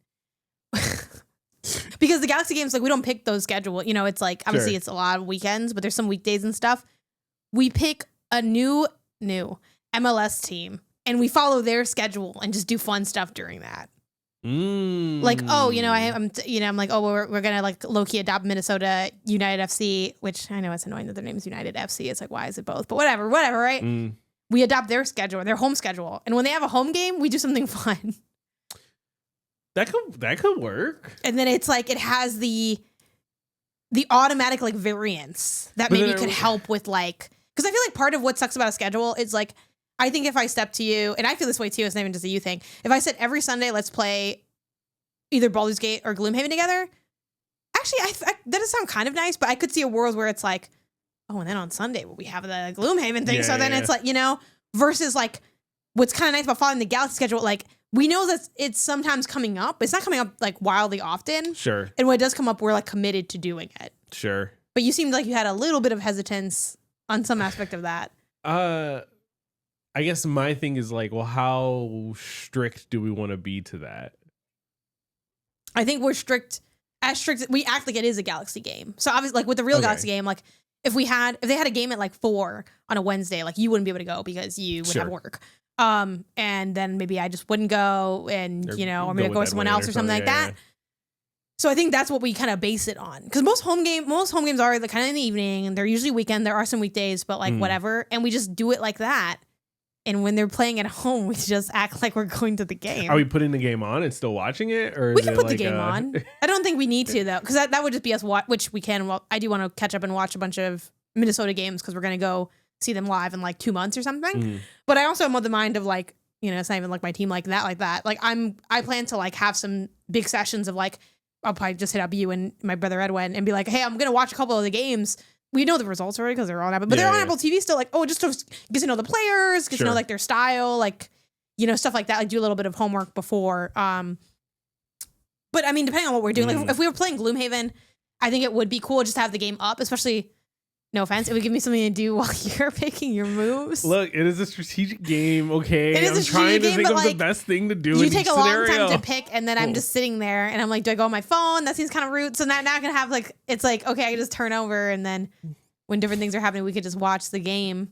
Because the Galaxy games, like, we don't pick those schedule. It's like, obviously it's a lot of weekends, but there's some weekdays and stuff. We pick a new MLS team and we follow their schedule and just do fun stuff during that. Like, I'm like, we're gonna like low-key adopt Minnesota United FC, which I know it's annoying that their name is United FC. It's like, why is it both? But whatever, right? We adopt their schedule, their home schedule, and when they have a home game, we do something fun. That could work. And then it's like it has the automatic like variance that maybe could help with like, because I feel like part of what sucks about a schedule is like, I think if I step to you, and I feel this way too, it's not even just a you thing. If I said every Sunday, let's play either Baldur's Gate or Gloomhaven together, actually, that does sound kind of nice, but I could see a world where it's like, oh, and then on Sunday, we have the Gloomhaven thing. So then it's like, versus like what's kind of nice about following the Galaxy schedule, like we know that it's sometimes coming up. It's not coming up like wildly often. Sure. And when it does come up, we're like committed to doing it. Sure. But you seemed like you had a little bit of hesitance on some aspect of that. I guess my thing is like, well, how strict do we want to be to that? I think we're strict. We act like it is a Galaxy game. So obviously, like with the real Galaxy game, like if they had a game at like 4 on a Wednesday, like you wouldn't be able to go because you would have work. And then maybe I just wouldn't go, and or maybe I'd go with someone else or something like that. So I think that's what we kind of base it on, because most home games are the kind of in the evening, and they're usually weekend. There are some weekdays, but like whatever, and we just do it like that. And when they're playing at home, we just act like we're going to the game. Are we putting the game on and still watching it, or we can put the game on? I don't think we need to though, because that would just be us which we can. Well, I do want to catch up and watch a bunch of Minnesota games because we're gonna go see them live in like 2 months or something. But I also am of the mind of like, it's not even like my team like that. Like I plan to like have some big sessions of like, I'll probably just hit up you and my brother Edwin and be like, hey, I'm gonna watch a couple of the games. We know the results already because they're on Apple, but they're on Apple TV still. Like, just to get to know the players, get to know like their style, like stuff like that. Like do a little bit of homework before. But I mean, depending on what we're doing, like if we were playing Gloomhaven, I think it would be cool just to have the game up, especially. No offense, it would give me something to do while you're picking your moves. Look, it is a strategic game, okay? It is I'm trying to think of the best thing to do. You take a long time to pick, and then I'm just sitting there, and I'm like, do I go on my phone? That seems kind of rude. So now I can have like, it's like, okay, I can just turn over, and then when different things are happening, we could just watch the game.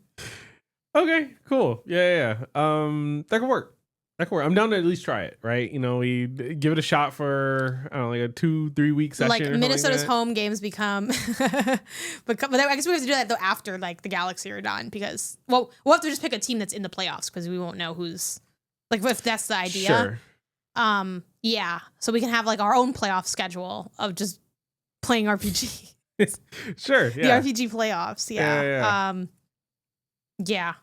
Okay, cool. Yeah. That could work. That could work. I'm down to at least try it, right? You know, we give it a shot for, I don't know, like a 2-3 week session. Like Minnesota's like home games become, but I guess we have to do that though after like the Galaxy are done because, well, we'll have to just pick a team that's in the playoffs because we won't know who's, like if that's the idea. Sure. Yeah. So we can have like our own playoff schedule of just playing RPG. Sure. Yeah. The RPG playoffs. Yeah. Yeah.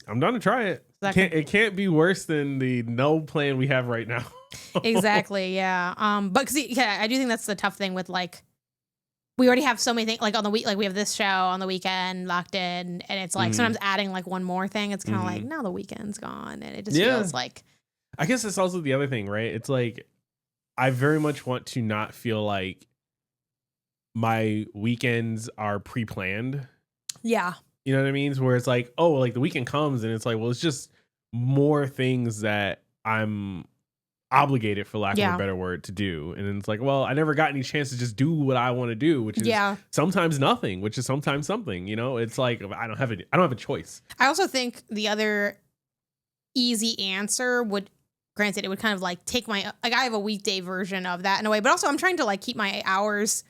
I'm down to try it. It can't be worse than the no plan we have right now. Exactly. Yeah. But cause I do think that's the tough thing with like, we already have so many things like on the week, like we have this show on the weekend locked in and it's like sometimes adding like one more thing. It's kind of like now the weekend's gone and it just feels like. I guess it's also the other thing, right? It's like, I very much want to not feel like my weekends are pre-planned. Yeah. You know what I mean? Where it's like, oh, like the weekend comes and it's like, well, it's just more things that I'm obligated, for lack of a better word, to do. And it's like, well, I never got any chance to just do what I want to do, which is sometimes nothing, which is sometimes something. You know, it's like I don't have a choice. I also think the other easy answer would, granted, it would kind of like take my, like I have a weekday version of that in a way, but also I'm trying to like keep my hours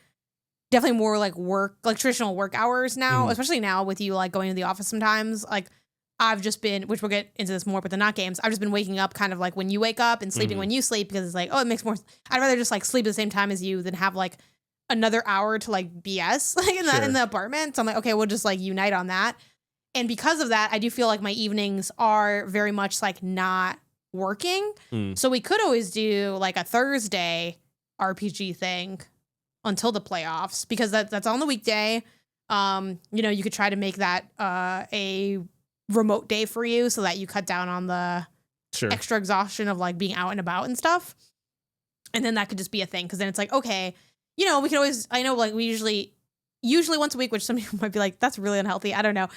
definitely more like work, like traditional work hours now, especially now with you like going to the office sometimes. Like I've just been, which we'll get into this more, but the not games, I've just been waking up kind of like when you wake up and sleeping when you sleep because it's like, oh, it makes more, I'd rather just like sleep at the same time as you than have like another hour to like BS like in the apartment. So I'm like, okay, we'll just like unite on that. And because of that, I do feel like my evenings are very much like not working. So we could always do like a Thursday RPG thing until the playoffs because that's on the weekday. You know, you could try to make that a remote day for you so that you cut down on the extra exhaustion of like being out and about and stuff. And then that could just be a thing because then it's like, okay, you know, we can always, I know like we usually once a week, which some people might be like, that's really unhealthy. I don't know.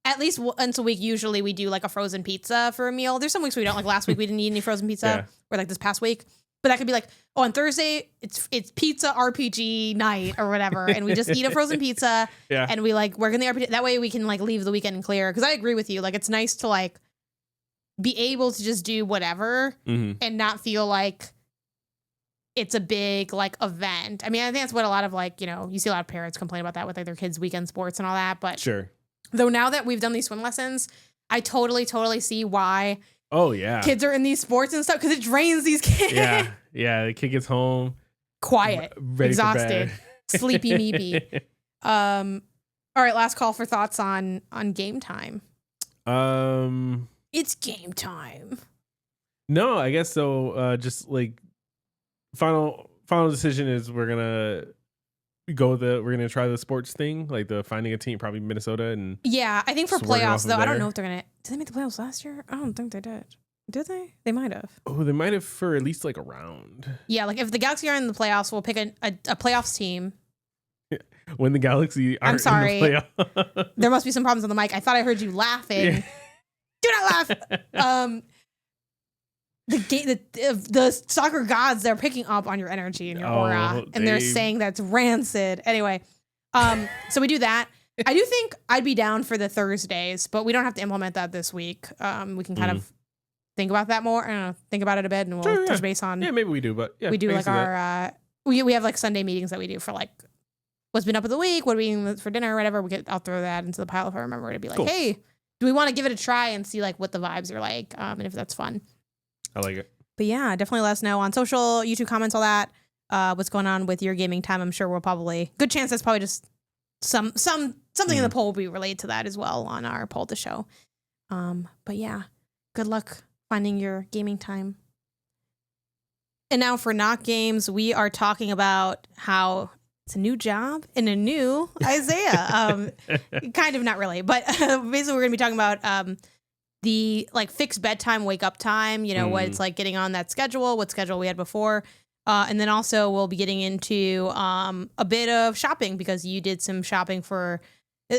At least once a week, usually we do like a frozen pizza for a meal. There's some weeks we don't, like last week we didn't eat any frozen pizza or like this past week. But that could be like, oh, on Thursday, it's pizza RPG night or whatever. And we just eat a frozen pizza and we like work in the RPG. That way we can like leave the weekend clear. Cause I agree with you. Like it's nice to like be able to just do whatever and not feel like it's a big like event. I mean, I think that's what a lot of like, you know, you see a lot of parents complain about that with like their kids' weekend sports and all that. But though now that we've done these swim lessons, I totally see why kids are in these sports and stuff because it drains these kids. The kid gets home quiet, exhausted, sleepy meepy. All right, last call for thoughts on game time. It's game time. No, I guess so. Just like final decision is we're gonna try the sports thing, like the finding a team, probably Minnesota, and I think for playoffs though, I don't know if they're gonna. Did they make the playoffs last year? I don't think they did. Did they? They might have. Oh, they might have for at least like a round. Yeah, like if the Galaxy are in the playoffs, we'll pick a playoffs team. When the Galaxy are in the playoffs. There must be some problems on the mic. I thought I heard you laughing. Do not laugh. The soccer gods, they're picking up on your energy and your aura, and they're saying that's rancid. Anyway, so we do that. I do think I'd be down for the Thursdays, but we don't have to implement that this week. We can kind of think about that more. I don't know, think about it a bit, and we'll touch base on. Yeah, maybe we do, but we do like our we have like Sunday meetings that we do for like what's been up of the week, what are we eating for dinner or whatever. I'll throw that into the pile if I remember to be like, hey, do we want to give it a try and see like what the vibes are like, and if that's fun. I like it. But yeah, definitely let us know on social, YouTube comments, all that. What's going on with your gaming time? I'm sure we'll probably good chance that's probably just something in the poll will be related to that as well on our poll to show. But yeah, good luck finding your gaming time. And now for not games, we are talking about how it's a new job and a new Isaiah. Kind of, not really, but basically we're gonna be talking about the like fixed bedtime, wake up time, you know, what it's like getting on that schedule, what schedule we had before. And then also we'll be getting into a bit of shopping because you did some shopping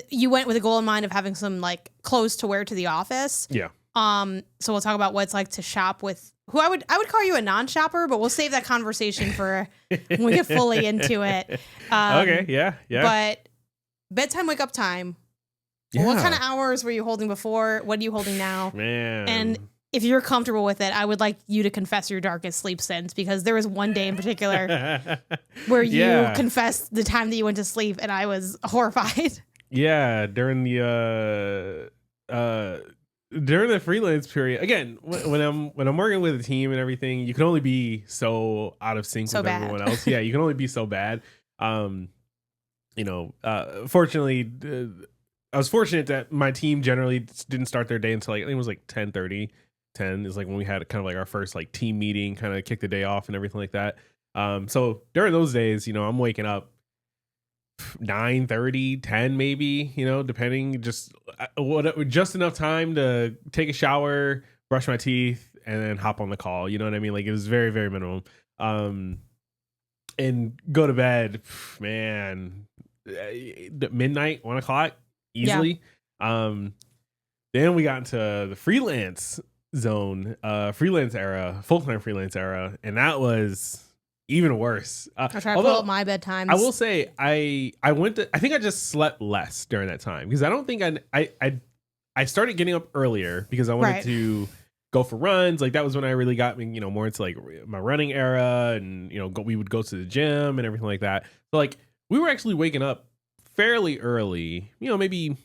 you went with a goal in mind of having some like clothes to wear to the office. Yeah. So we'll talk about what it's like to shop with who I would call you a non-shopper, but we'll save that conversation for when we get fully into it. Okay. Yeah. But bedtime, wake up time. Yeah. What kind of hours were you holding before? What are you holding now? Man. And if you're comfortable with it, I would like you to confess your darkest sleep sins, because there was one day in particular where you confessed the time that you went to sleep, and I was horrified. Yeah, during the freelance period. Again, when I'm working with a team and everything, you can only be so out of sync with everyone else. Yeah, you can only be so bad. Fortunately, I was fortunate that my team generally didn't start their day until like, I think it was like 10:30. 10 is like when we had kind of like our first like team meeting, kind of kick the day off and everything like that. So during those days, I'm waking up 9:30, 10 maybe, depending, just enough time to take a shower, brush my teeth, and then hop on the call. You know what I mean? Like, it was very, very minimum. And go to bed, man, midnight, 1 o'clock easily. Then we got into the freelance zone, freelance era, full-time freelance era, and that was even worse. I try to pull up my bedtimes. I will say I think I just slept less during that time, because I don't think I started getting up earlier because I wanted to go for runs. Like, that was when I really got me, more into like my running era, and we would go to the gym and everything like that. So like, we were actually waking up fairly early, maybe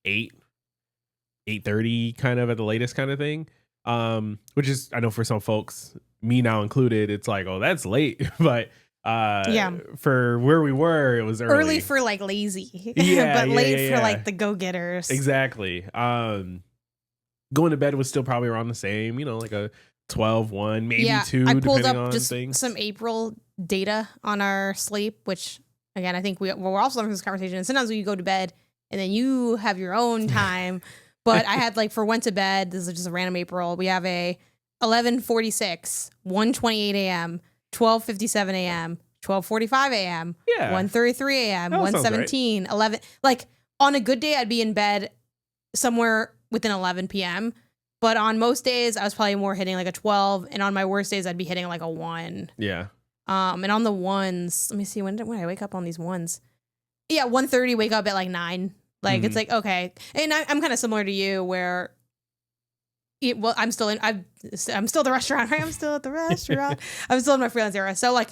8:30 kind of at the latest kind of thing. Which is, I know for some folks, me now included, it's like, oh, that's late. But for where we were, it was early for like lazy, but late for like the go-getters. Exactly. Going to bed was still probably around the same, like a 12, 1, maybe 2. I pulled up on just things. some April data on our sleep, which again, I think we're also having this conversation. And sometimes we go to bed and then you have your own time. But I had like, for went to bed, this is just a random April, we have a 11:46, 1:28 a.m., 12:57 a.m., 12:45 a.m., 1:33 a.m., 1:17, 11. Like, on a good day, I'd be in bed somewhere within 11 p.m. But on most days, I was probably more hitting like a 12. And on my worst days, I'd be hitting like a 1. Yeah. And on the ones, let me see, when did I wake up on these ones? Yeah, 1:30, wake up at like 9. Like, it's like, okay. And I'm kind of similar to you, where I'm still the restaurant, right? I'm still at the restaurant. I'm still in my freelance era. So like,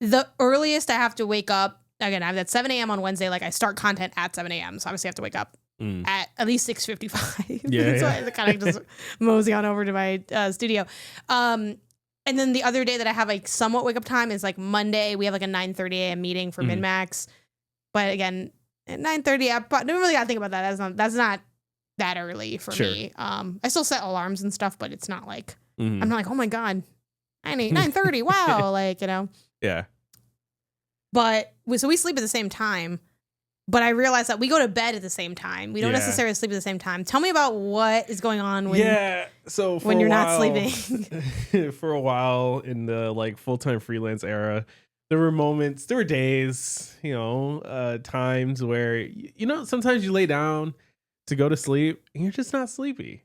the earliest I have to wake up, again, I have that 7 a.m. on Wednesday. Like, I start content at 7 a.m. So obviously I have to wake up at least 6:55. So I kind of just mosey on over to my studio. And then the other day that I have like somewhat wake up time is like Monday. We have like a 9:30 a.m. meeting for MinMax. But again, at 9:30, I don't really gotta think about that. That's not that early for me. I still set alarms and stuff, but it's not like I'm not like, oh my god, 9:30. Wow, like, Yeah. But so we sleep at the same time. But I realized that we go to bed at the same time. We don't necessarily sleep at the same time. Tell me about what is going on when so when you're not sleeping. For a while in the like full-time freelance era, there were days, times where sometimes you lay down to go to sleep and you're just not sleepy.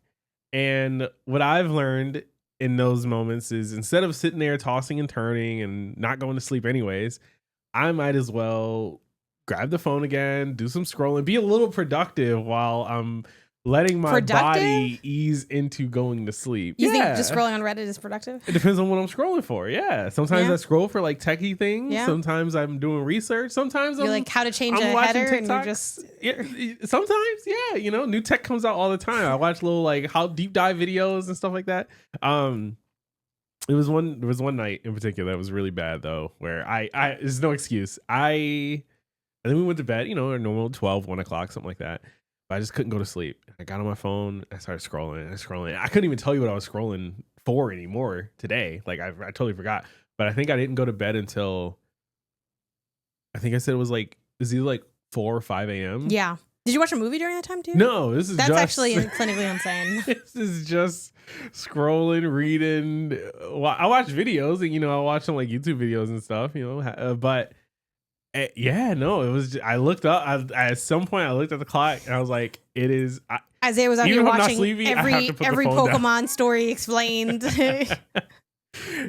And what I've learned in those moments is, instead of sitting there tossing and turning and not going to sleep anyways, I might as well grab the phone again, do some scrolling, be a little productive while I'm letting my body ease into going to sleep. You think just scrolling on Reddit is productive? It depends on what I'm scrolling for. Yeah. Sometimes I scroll for like techie things. Yeah. Sometimes I'm doing research. Sometimes you're like how to change a header TikToks. And you're just sometimes, new tech comes out all the time. I watch little like how deep dive videos and stuff like that. There was one night in particular that was really bad though, where I there's no excuse. And then we went to bed, a normal 12, 1 o'clock, something like that. But I just couldn't go to sleep. I got on my phone. I started scrolling. I couldn't even tell you what I was scrolling for anymore today. Like, I totally forgot. But I think I didn't go to bed until, I think I said it was either like 4 or 5 a.m. Yeah. Did you watch a movie during that time too? No, that's actually clinically insane. This is just scrolling, reading. I watch videos and, I watch some like YouTube videos and stuff, but it was just, I looked up at some point, I looked at the clock and I was like, it is Isaiah was out here watching every Pokemon down. Story explained.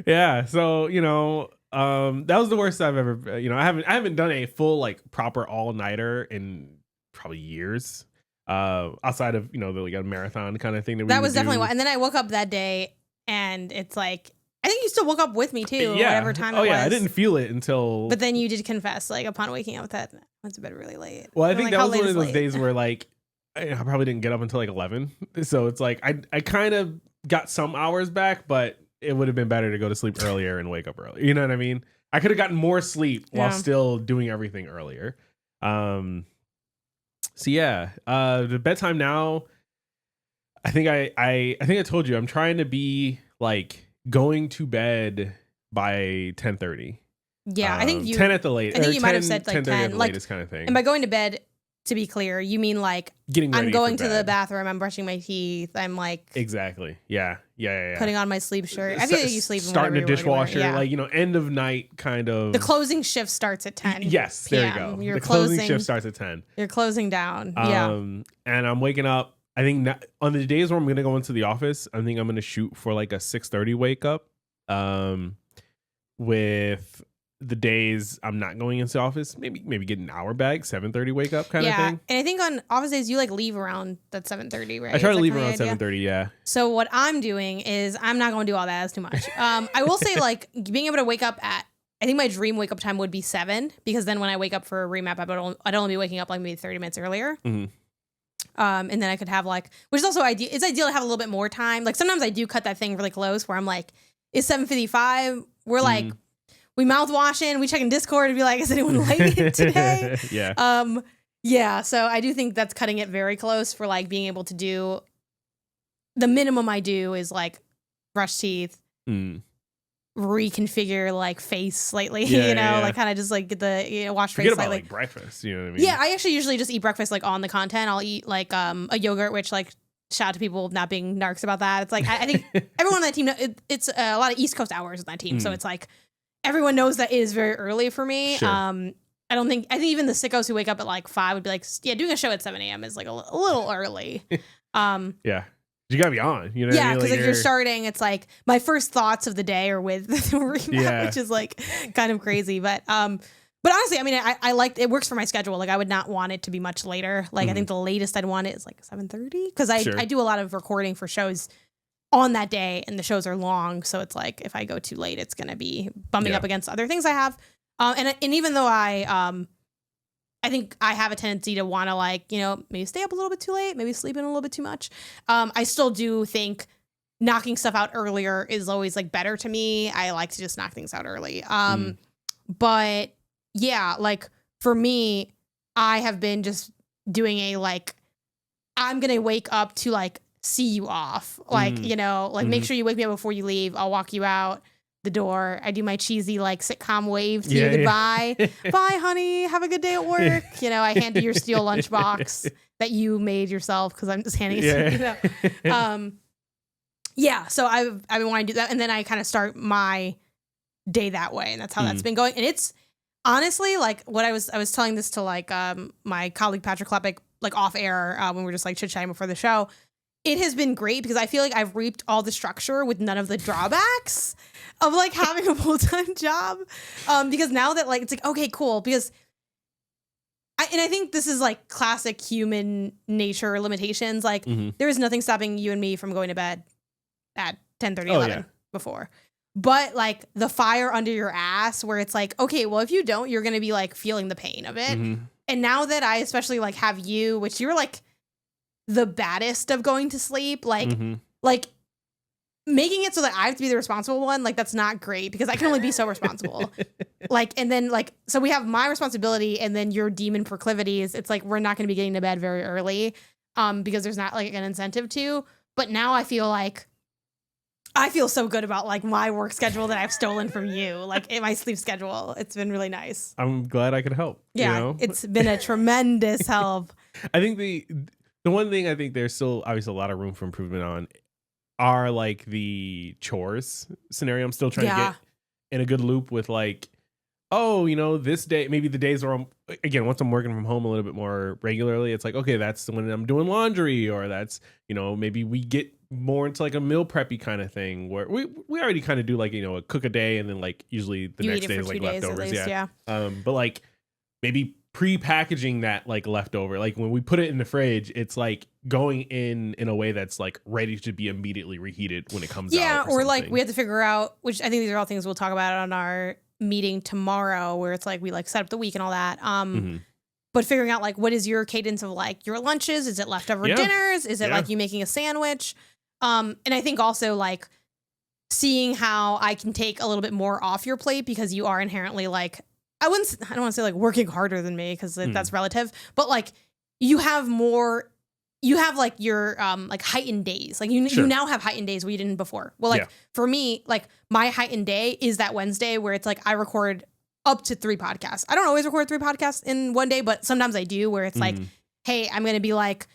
Yeah, so that was the worst I've ever, I haven't done a full like proper all-nighter in probably years. outside of, the like a marathon kind of thing that we That would was definitely do. why. And then I woke up that day and it's like, I think you still woke up with me too, Yeah. whatever time it was. Oh yeah, I didn't feel it until. But then you did confess, like upon waking up, that I went to bed really late. Well, I I'm think like, that how was late one is of those late? days where like I probably didn't get up until like 11. So it's like I kind of got some hours back, but it would have been better to go to sleep earlier and wake up early. You know what I mean? I could have gotten more sleep while still doing everything earlier. So yeah, the bedtime now. I think I think I told you I'm trying to be like going to bed by 10:30. Yeah, I think you 10 at the latest. I think you might have said like 10 at the like, latest kind of thing. and by going to bed, to be clear, you mean like Getting ready I'm going for to the bed. bathroom, I'm brushing my teeth, I'm like Exactly. Yeah. putting on my sleep shirt. I feel like you sleep in starting a whatever you wanna dishwasher, wear. Yeah. like end of night kind of. The closing shift starts at 10. Yes, there you PM. go. You're The closing closing shift starts at 10. You're closing down. And I'm waking up. I think on the days where I'm gonna go into the office, I think I'm gonna shoot for like a 6:30 wake up. With the days I'm not going into the office, maybe get an hour back, 7:30 wake up kind of thing. And I think on office days you like leave around that 7:30, right? I try Is to that leave kinda around the idea? 7:30. Yeah. So what I'm doing is I'm not going to do all that. That's too much. I will say like being able to wake up at, I think my dream wake up time would be 7, because then when I wake up for a remap, I'd only be waking up like maybe 30 minutes earlier. Mm-hmm. And then I could have like, which is also ideal. It's ideal to have a little bit more time. Like sometimes I do cut that thing really close where I'm like, it's 7:55. We're like, we mouth washing, we checking Discord and be like, is anyone late today? Yeah. Yeah. So I do think that's cutting it very close for like being able to do the minimum I do is like brush teeth, reconfigure like face slightly, like kind of just like get the wash Forget face about slightly. like breakfast, you know what I mean? Yeah, I actually usually just eat breakfast like on the content. I'll eat like a yogurt, which like shout out to people not being narcs about that. It's like I think everyone on that team, it's a lot of East Coast hours on that team, so it's like everyone knows that is very early for me. Sure. I think even the sickos who wake up at like 5 would be like, yeah, doing a show at 7 a.m. is like a little early. Yeah. You gotta be on, you know what I Yeah, mean? because like you're starting, it's like my first thoughts of the day are with the remap, which is like kind of crazy. But honestly, I mean, I like it works for my schedule. Like I would not want it to be much later. Like I think the latest I'd want it is like 7:30, because I do a lot of recording for shows on that day, and the shows are long. So it's like if I go too late, it's gonna be bumping up against other things I have. And even though I think I have a tendency to want to like, maybe stay up a little bit too late, maybe sleep in a little bit too much. I still do think knocking stuff out earlier is always like better to me. I like to just knock things out early. But yeah, like for me, I have been just doing a like, I'm going to wake up to like see you off. Like, make sure you wake me up before you leave. I'll walk you out the door. I do my cheesy like sitcom wave to you goodbye. Bye, honey. Have a good day at work. I hand you your steel lunchbox that you made yourself, because I'm just handing it to you. So I've been wanting to do that, and then I kind of start my day that way, and that's how that's been going. And it's honestly like what I was telling this to like my colleague Patrick Klepek like off air when we were just like chit chatting before the show. It has been great because I feel like I've reaped all the structure with none of the drawbacks of like having a full-time job. Because now that like, it's like, okay, cool. Because I think this is like classic human nature limitations. Like there is nothing stopping you and me from going to bed at 10:30, 11 before. But like the fire under your ass where it's like, okay, well, if you don't, you're going to be like feeling the pain of it. And now that I especially like have you, which you're like the baddest of going to sleep, like making it so that I have to be the responsible one, like that's not great, because I can only be so responsible. Like, and then like, so we have my responsibility and then your demon proclivities. It's like, we're not going to be getting to bed very early because there's not like an incentive to. But now I feel so good about like my work schedule that I've stolen from you, like in my sleep schedule. It's been really nice. I'm glad I could help. Yeah, it's been a tremendous help. I think the one thing I think there's still obviously a lot of room for improvement on are like the chores scenario. I'm still trying to get in a good loop with like, this day, maybe the days where once I'm working from home a little bit more regularly, it's like, okay, that's when I'm doing laundry, or that's, maybe we get more into like a meal preppy kind of thing where we already kind of do like, a cook a day, and then like usually the next day is like leftovers. But like maybe pre-packaging that like leftover. Like when we put it in the fridge, it's like going in a way that's like ready to be immediately reheated when it comes out. Yeah, or like we have to figure out, which I think these are all things we'll talk about on our meeting tomorrow, where it's like we like set up the week and all that. But figuring out like what is your cadence of like your lunches? Is it leftover dinners? Is it like you making a sandwich? And I think also like seeing how I can take a little bit more off your plate because you are inherently like, I don't want to say like working harder than me because that's relative, but like you have like your like heightened days. Like you now have heightened days where you didn't before. Well, like for me, like my heightened day is that Wednesday where it's like I record up to 3 podcasts. I don't always record 3 podcasts in one day, but sometimes I do where it's like, hey, I'm going to be like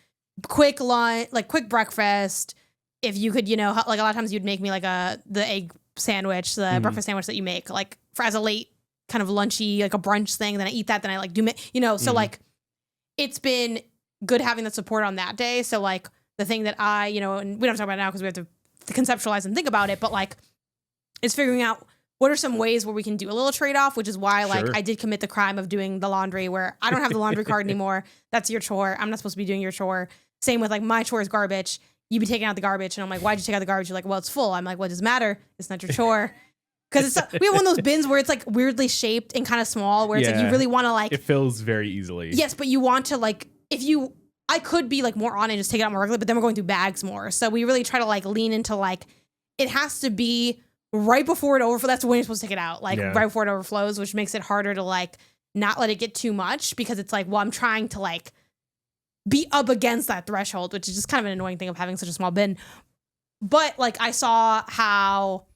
quick lunch, like quick breakfast. If you could, like a lot of times you'd make me like the egg sandwich, the breakfast sandwich that you make like as a late kind of lunchy, like a brunch thing. Then I eat that. Then I like do, so like it's been good having the support on that day. So like the thing that I, and we don't have to talk about it now because we have to conceptualize and think about it, but like it's figuring out what are some ways where we can do a little trade-off, which is why like I did commit the crime of doing the laundry where I don't have the laundry card anymore. That's your chore. I'm not supposed to be doing your chore. Same with like my chore is garbage. You be taking out the garbage. And I'm like, why'd you take out the garbage? You're like, well, it's full. I'm like, what does it matter? It's not your chore. Because we have one of those bins where it's like weirdly shaped and kind of small where it's like you really want to like. It fills very easily. Yes, but you want to like, I could be like more on it and just take it out more regularly, but then we're going through bags more. So we really try to like lean into like, it has to be right before it overflows. That's when you're supposed to take it out, like right before it overflows, which makes it harder to like not let it get too much because it's like, well, I'm trying to like be up against that threshold, which is just kind of an annoying thing of having such a small bin. But like I saw how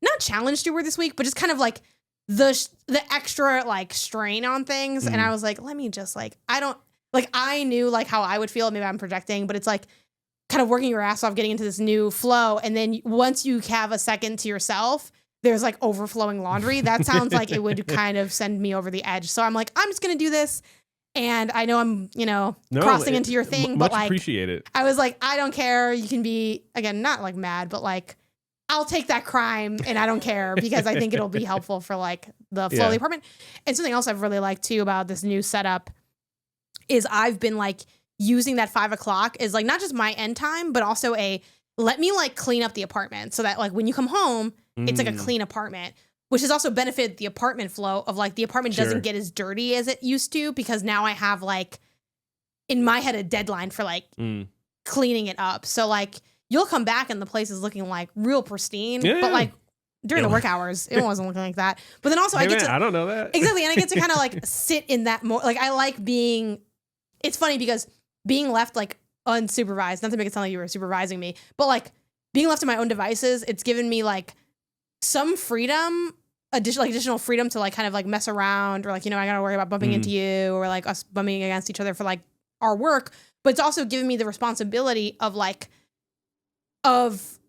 not challenged you were this week, but just kind of like the extra like strain on things. And I was like, let me just like, I knew like how I would feel. Maybe I'm projecting, but it's like kind of working your ass off, getting into this new flow. And then once you have a second to yourself, there's like overflowing laundry. That sounds like it would kind of send me over the edge. So I'm like, I'm just going to do this. And I know I'm, crossing into your thing, but like, appreciate it. I was like, I don't care. You can be, again, not like mad, but like, I'll take that crime and I don't care because I think it'll be helpful for like the flow of the apartment. And something else I've really liked too about this new setup is I've been like using that 5 o'clock as like not just my end time, but also let me like clean up the apartment so that like when you come home, it's like a clean apartment, which has also benefited the apartment flow of like the apartment doesn't get as dirty as it used to because now I have like in my head a deadline for like cleaning it up. So like you'll come back and the place is looking like real pristine, but like during the work hours, it wasn't looking like that. But then also I don't know that. Exactly. And I get to kind of like sit in that like I like being, it's funny because being left like unsupervised, not to make it sound like you were supervising me, but like being left to my own devices, it's given me like some freedom, additional freedom to like kind of like mess around or like, I gotta worry about bumping into you or like us bumping against each other for like our work. But it's also given me the responsibility of like, of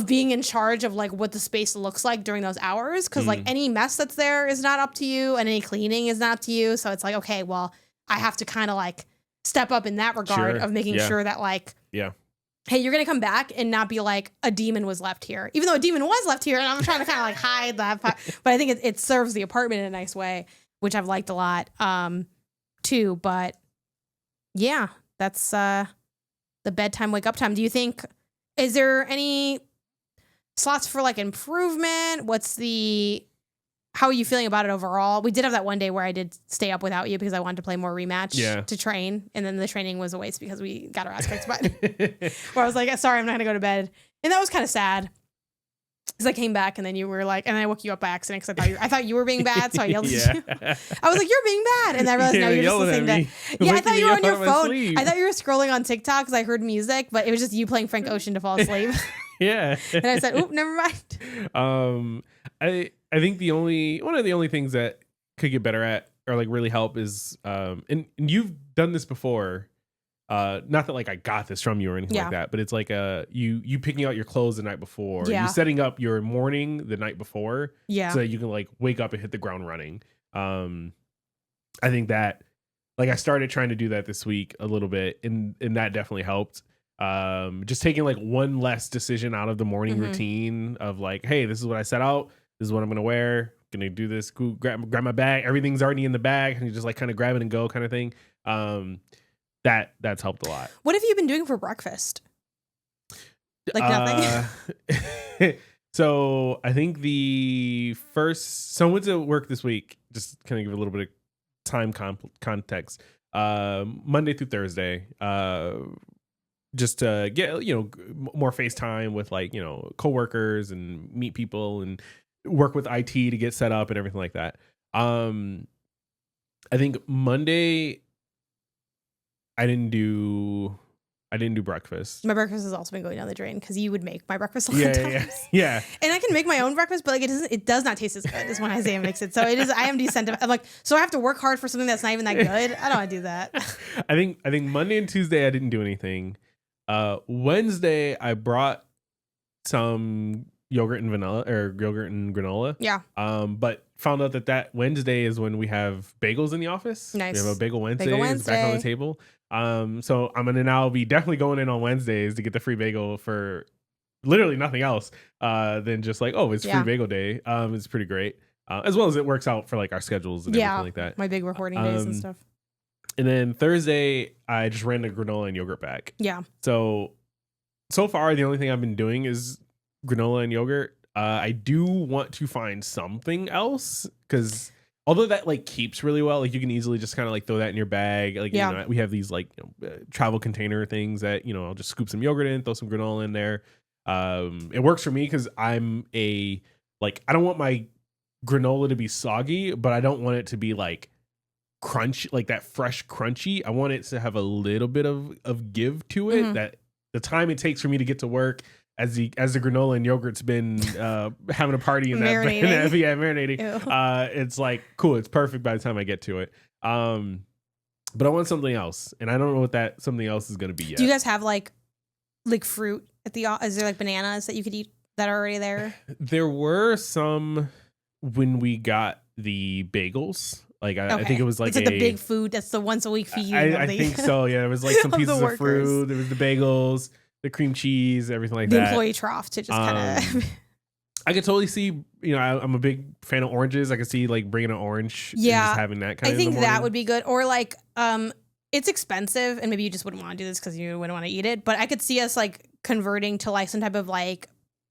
being in charge of like what the space looks like during those hours. Cause like any mess that's there is not up to you and any cleaning is not up to you. So it's like, okay, well, I have to kind of like step up in that regard of making sure that like, hey, you're going to come back and not be like a demon was left here, even though a demon was left here. And I'm trying to kind of like hide that. But I think it serves the apartment in a nice way, which I've liked a lot too. But yeah, that's the bedtime, wake up time. Do you think, is there any slots for like improvement? How are you feeling about it overall? We did have that one day where I did stay up without you because I wanted to play more rematch to train. And then the training was a waste because we got our ass kicked. Where I was like, sorry, I'm not going to go to bed. And that was kind of sad. Because I came back and then you were like, and I woke you up by accident because I thought you were being bad. So I yelled at you. I was like, you're being bad. And I realized now you're just listening to. Yeah, I thought you were on your phone. I thought you were scrolling on TikTok because I heard music, but it was just you playing Frank Ocean to fall asleep. Yeah. And I said, oop, never mind. I think one of the only things that could get better at or like really help is and you've done this before. Not that like I got this from you or anything like that, but it's like you picking out your clothes the night before. You setting up your morning the night before. So that you can like wake up and hit the ground running. I think that like I started trying to do that this week a little bit and that definitely helped. Just taking like one less decision out of the morning routine of like, hey, this is what I set out. This is what I'm going to wear. gonna do this. Cool, grab my bag. Everything's already in the bag, and you just like kind of grab it and go, kind of thing. That's helped a lot. What have you been doing for breakfast? Like nothing. So I think so I went to work this week. Just kind of give a little bit of time context. Monday through Thursday. Just to get more FaceTime with like coworkers and meet people and work with IT to get set up and everything like that. I think Monday I didn't do breakfast. My breakfast has also been going down the drain because you would make my breakfast a lot of times. Yeah. And I can make my own breakfast, but like it does not taste as good as when Isaiah makes it. So I am desensitized. I'm like, so I have to work hard for something that's not even that good. I don't want to do that. I think Monday and Tuesday I didn't do anything. Wednesday I brought some yogurt and granola. Yeah. But found out that Wednesday is when we have bagels in the office. Nice. We have a bagel Wednesday. It's back on the table. So I'm gonna now be definitely going in on Wednesdays to get the free bagel for literally nothing else than just like, it's free bagel day. It's pretty great. As well as it works out for like our schedules and everything like that. My big recording days and stuff. And then Thursday, I just ran the granola and yogurt back. Yeah. So far, the only thing I've been doing is granola and yogurt. I do want to find something else because although that like keeps really well, like you can easily just kind of like throw that in your bag. Like, we have these like travel container things that, I'll just scoop some yogurt in, throw some granola in there. It works for me because I don't want my granola to be soggy, but I don't want it to be like crunch, like that fresh crunchy. I want it to have a little bit of give to it, that the time it takes for me to get to work as the granola and yogurt's been having a party in marinating. It's like cool, it's perfect by the time I get to it. But I want something else, and I don't know what that something else is going to be yet. Do you guys have like fruit at the? Is there like bananas that you could eat that are already there? There were some when we got the bagels. Like I think it was like it's like the big food. That's the once a week feed. I think so. Yeah, there was like some pieces of fruit. There was the bagels, the cream cheese, everything like that. The employee trough to just kind of. I could totally see. I'm a big fan of oranges. I could see like bringing an orange. Yeah, and just having that kind of. I think that would be good. Or like, it's expensive, and maybe you just wouldn't want to do this because you wouldn't want to eat it. But I could see us like converting to like some type of like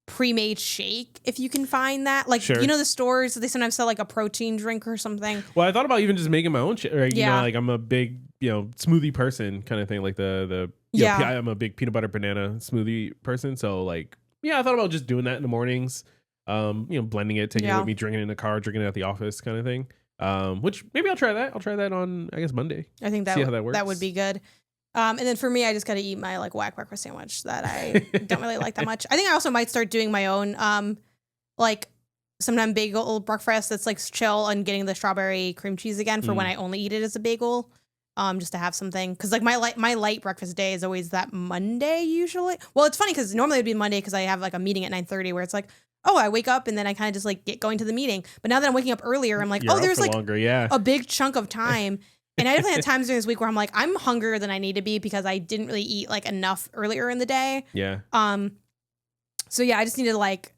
pre-made shake if you can find that, like sure. The stores they sometimes sell like a protein drink or something. Well, I thought about even just making my own shake. Right? Like I'm a big smoothie person kind of thing. Like I'm a big peanut butter banana smoothie person. So like I thought about just doing that in the mornings. Blending it, taking it with me, drinking it in the car, drinking it at the office, kind of thing. Which maybe I'll try that. I'll try that on I guess Monday. I think see how that works. That would be good. And then for me, I just got to eat my like whack breakfast sandwich that I don't really like that much. I think I also might start doing my own, like sometime bagel breakfast that's like chill and getting the strawberry cream cheese again for when I only eat it as a bagel, just to have something. Because like my light breakfast day is always that Monday usually. Well, it's funny because normally it'd be Monday because I have like a meeting at 9:30 where it's like, I wake up and then I kind of just like get going to the meeting. But now that I'm waking up earlier, I'm like, there's like a big chunk of time. And I definitely had times during this week where I'm like, I'm hungrier than I need to be because I didn't really eat like enough earlier in the day. Yeah. So I just need to like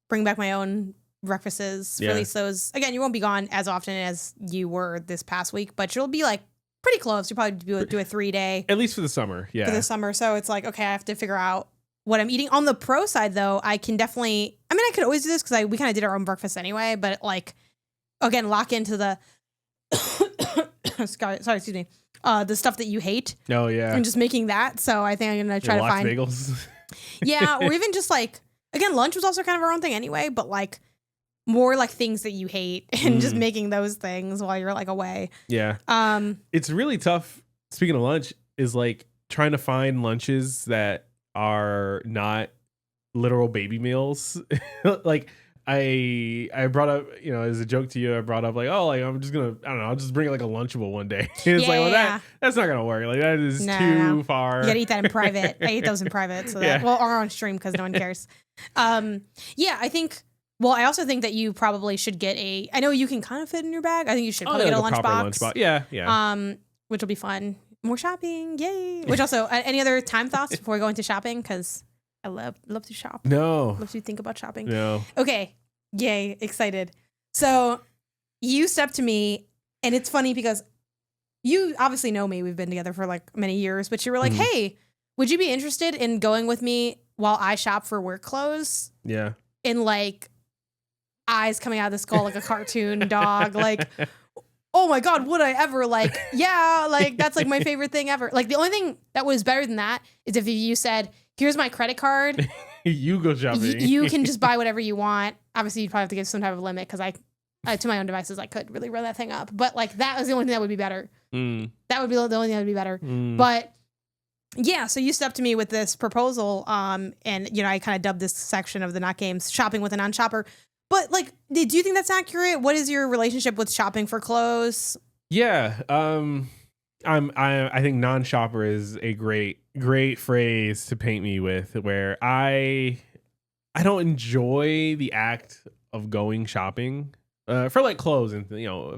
bring back my own breakfasts. Yeah. Release those. Again, you won't be gone as often as you were this past week, but you'll be like pretty close. You'll probably do a 3-day. At least for the summer. Yeah. For the summer. So it's like, okay, I have to figure out what I'm eating. On the pro side though, I can definitely, I could always do this because we kind of did our own breakfast anyway, but like, again, lock into the sorry, excuse me. The stuff that you hate. Oh yeah. And just making that. So I think I'm gonna try to find bagels. Yeah, or even just like again, lunch was also kind of our own thing anyway, but like more like things that you hate and just making those things while you're like away. Yeah. It's really tough. Speaking of lunch, is like trying to find lunches that are not literal baby meals. Like I brought up, as a joke to you, I brought up like, I'm just gonna, I don't know, I'll just bring like a Lunchable one day. It's that's not gonna work. Like that is too far. You gotta eat that in private. I eat those in private, so that or on stream because no one cares. I think. Well, I also think that you probably should get I know you can kind of fit in your bag. I think you should probably get a lunchbox. Yeah. Which will be fun. More shopping, yay! Which also, any other time thoughts before we go into shopping? Because I love to shop. No. Love to think about shopping. No. Okay. Yay. Excited. So you stepped to me, and it's funny because you obviously know me. We've been together for like many years, but you were like, hey, would you be interested in going with me while I shop for work clothes? Yeah. And like eyes coming out of the skull like a cartoon dog. Like, oh my God, would I ever? Like, yeah, like that's like my favorite thing ever. Like the only thing that was better than that is if you said, here's my credit card. You go shopping. You can just buy whatever you want. Obviously, you'd probably have to give some type of limit because I to my own devices, I could really run that thing up. But like that was the only thing that would be better. That would be the only thing that would be better. But yeah, so you stepped to me with this proposal, and you know I kind of dubbed this section of the Not Games shopping with a non-shopper. But like, do you think that's accurate? What is your relationship with shopping for clothes? Yeah, I think non-shopper is a great phrase to paint me with. Where I don't enjoy the act of going shopping for like clothes and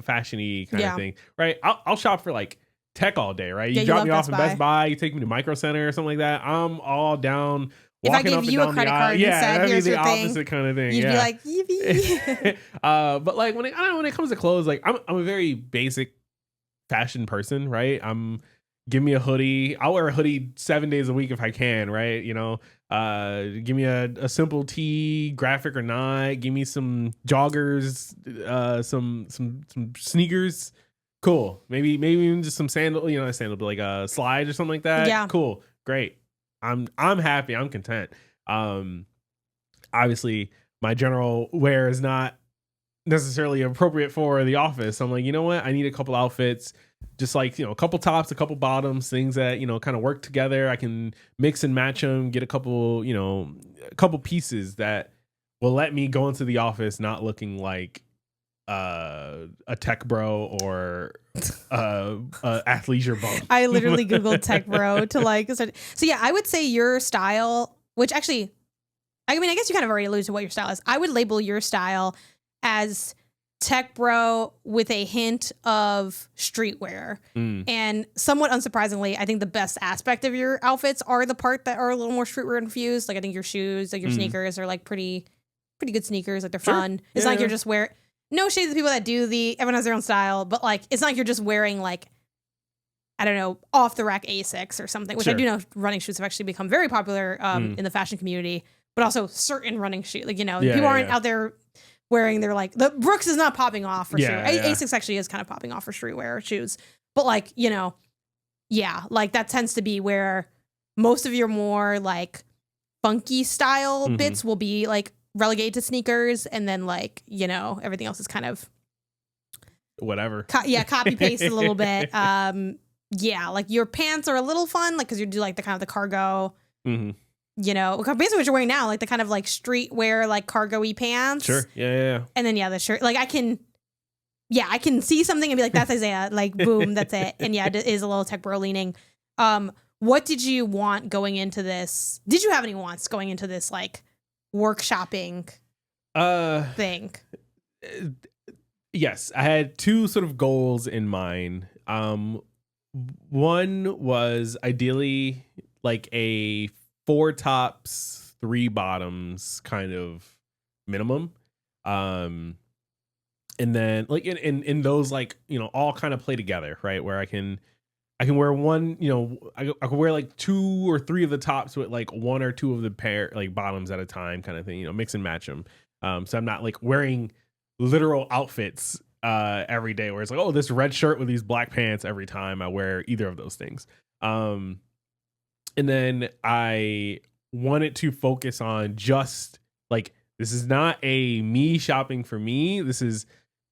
fashion-y kind of thing. Right? I'll shop for like tech all day, right? You drop me off in Best Buy, you take me to Micro Center or something like that. I'm all down. If I gave you a credit card and said, here's your thing, opposite kind of thing. You'd be like, yippee. But like when it comes to clothes, like I'm a very basic fashion person, right? Give me a hoodie. I'll wear a hoodie 7 days a week if I can, right? Give me a simple tee, graphic or not. Give me some joggers, some sneakers. Cool. Maybe even just some sandal, but like a slide or something like that. Yeah. Cool. Great. I'm happy. I'm content. Obviously my general wear is not necessarily appropriate for the office. I'm like, you know what? I need a couple outfits, just like, a couple tops, a couple bottoms, things that, kind of work together. I can mix and match them, get a couple pieces that will let me go into the office not looking like a tech bro or athleisure bum. I literally Googled tech bro to like, so yeah, I would say your style, which actually, I mean, I guess you kind of already alluded to what your style is. I would label your style as tech bro with a hint of streetwear. And somewhat unsurprisingly, I think the best aspect of your outfits are the part that are a little more streetwear infused. Like I think your shoes, like your sneakers are like pretty good sneakers. Like they're fun. It's not like you're just no shade to the people that do everyone has their own style, but like it's not like you're just wearing like, I don't know, off the rack Asics or something, which I do know running shoes have actually become very popular in the fashion community, but also certain running shoes. Like, people aren't out there wearing their like, the Brooks is not popping off for streetwear. Asics actually is kind of popping off for streetwear shoes. But like, like that tends to be where most of your more like funky style bits will be like relegated to sneakers, and then like everything else is kind of whatever. Copy paste a little bit. Like your pants are a little fun, like because you do like the kind of the cargo, basically what you're wearing now, like the kind of like streetwear like cargo-y pants. Sure. Yeah. And then the shirt, like I can see something and be like, that's Isaiah, like boom, that's it. And yeah, it is a little tech bro leaning. What did you want going into this? Did you have any wants going into this like workshopping thing? Yes, I had two sort of goals in mind. One was ideally like a 4 tops, 3 bottoms kind of minimum. And then like in those like, all kind of play together, right? Where I can wear one, I can wear like 2 or 3 of the tops with like 1 or 2 of the pair like bottoms at a time kind of thing, mix and match them. So I'm not like wearing literal outfits every day where it's like, oh, this red shirt with these black pants every time I wear either of those things. And then I wanted to focus on just like, this is not a me shopping for me. This is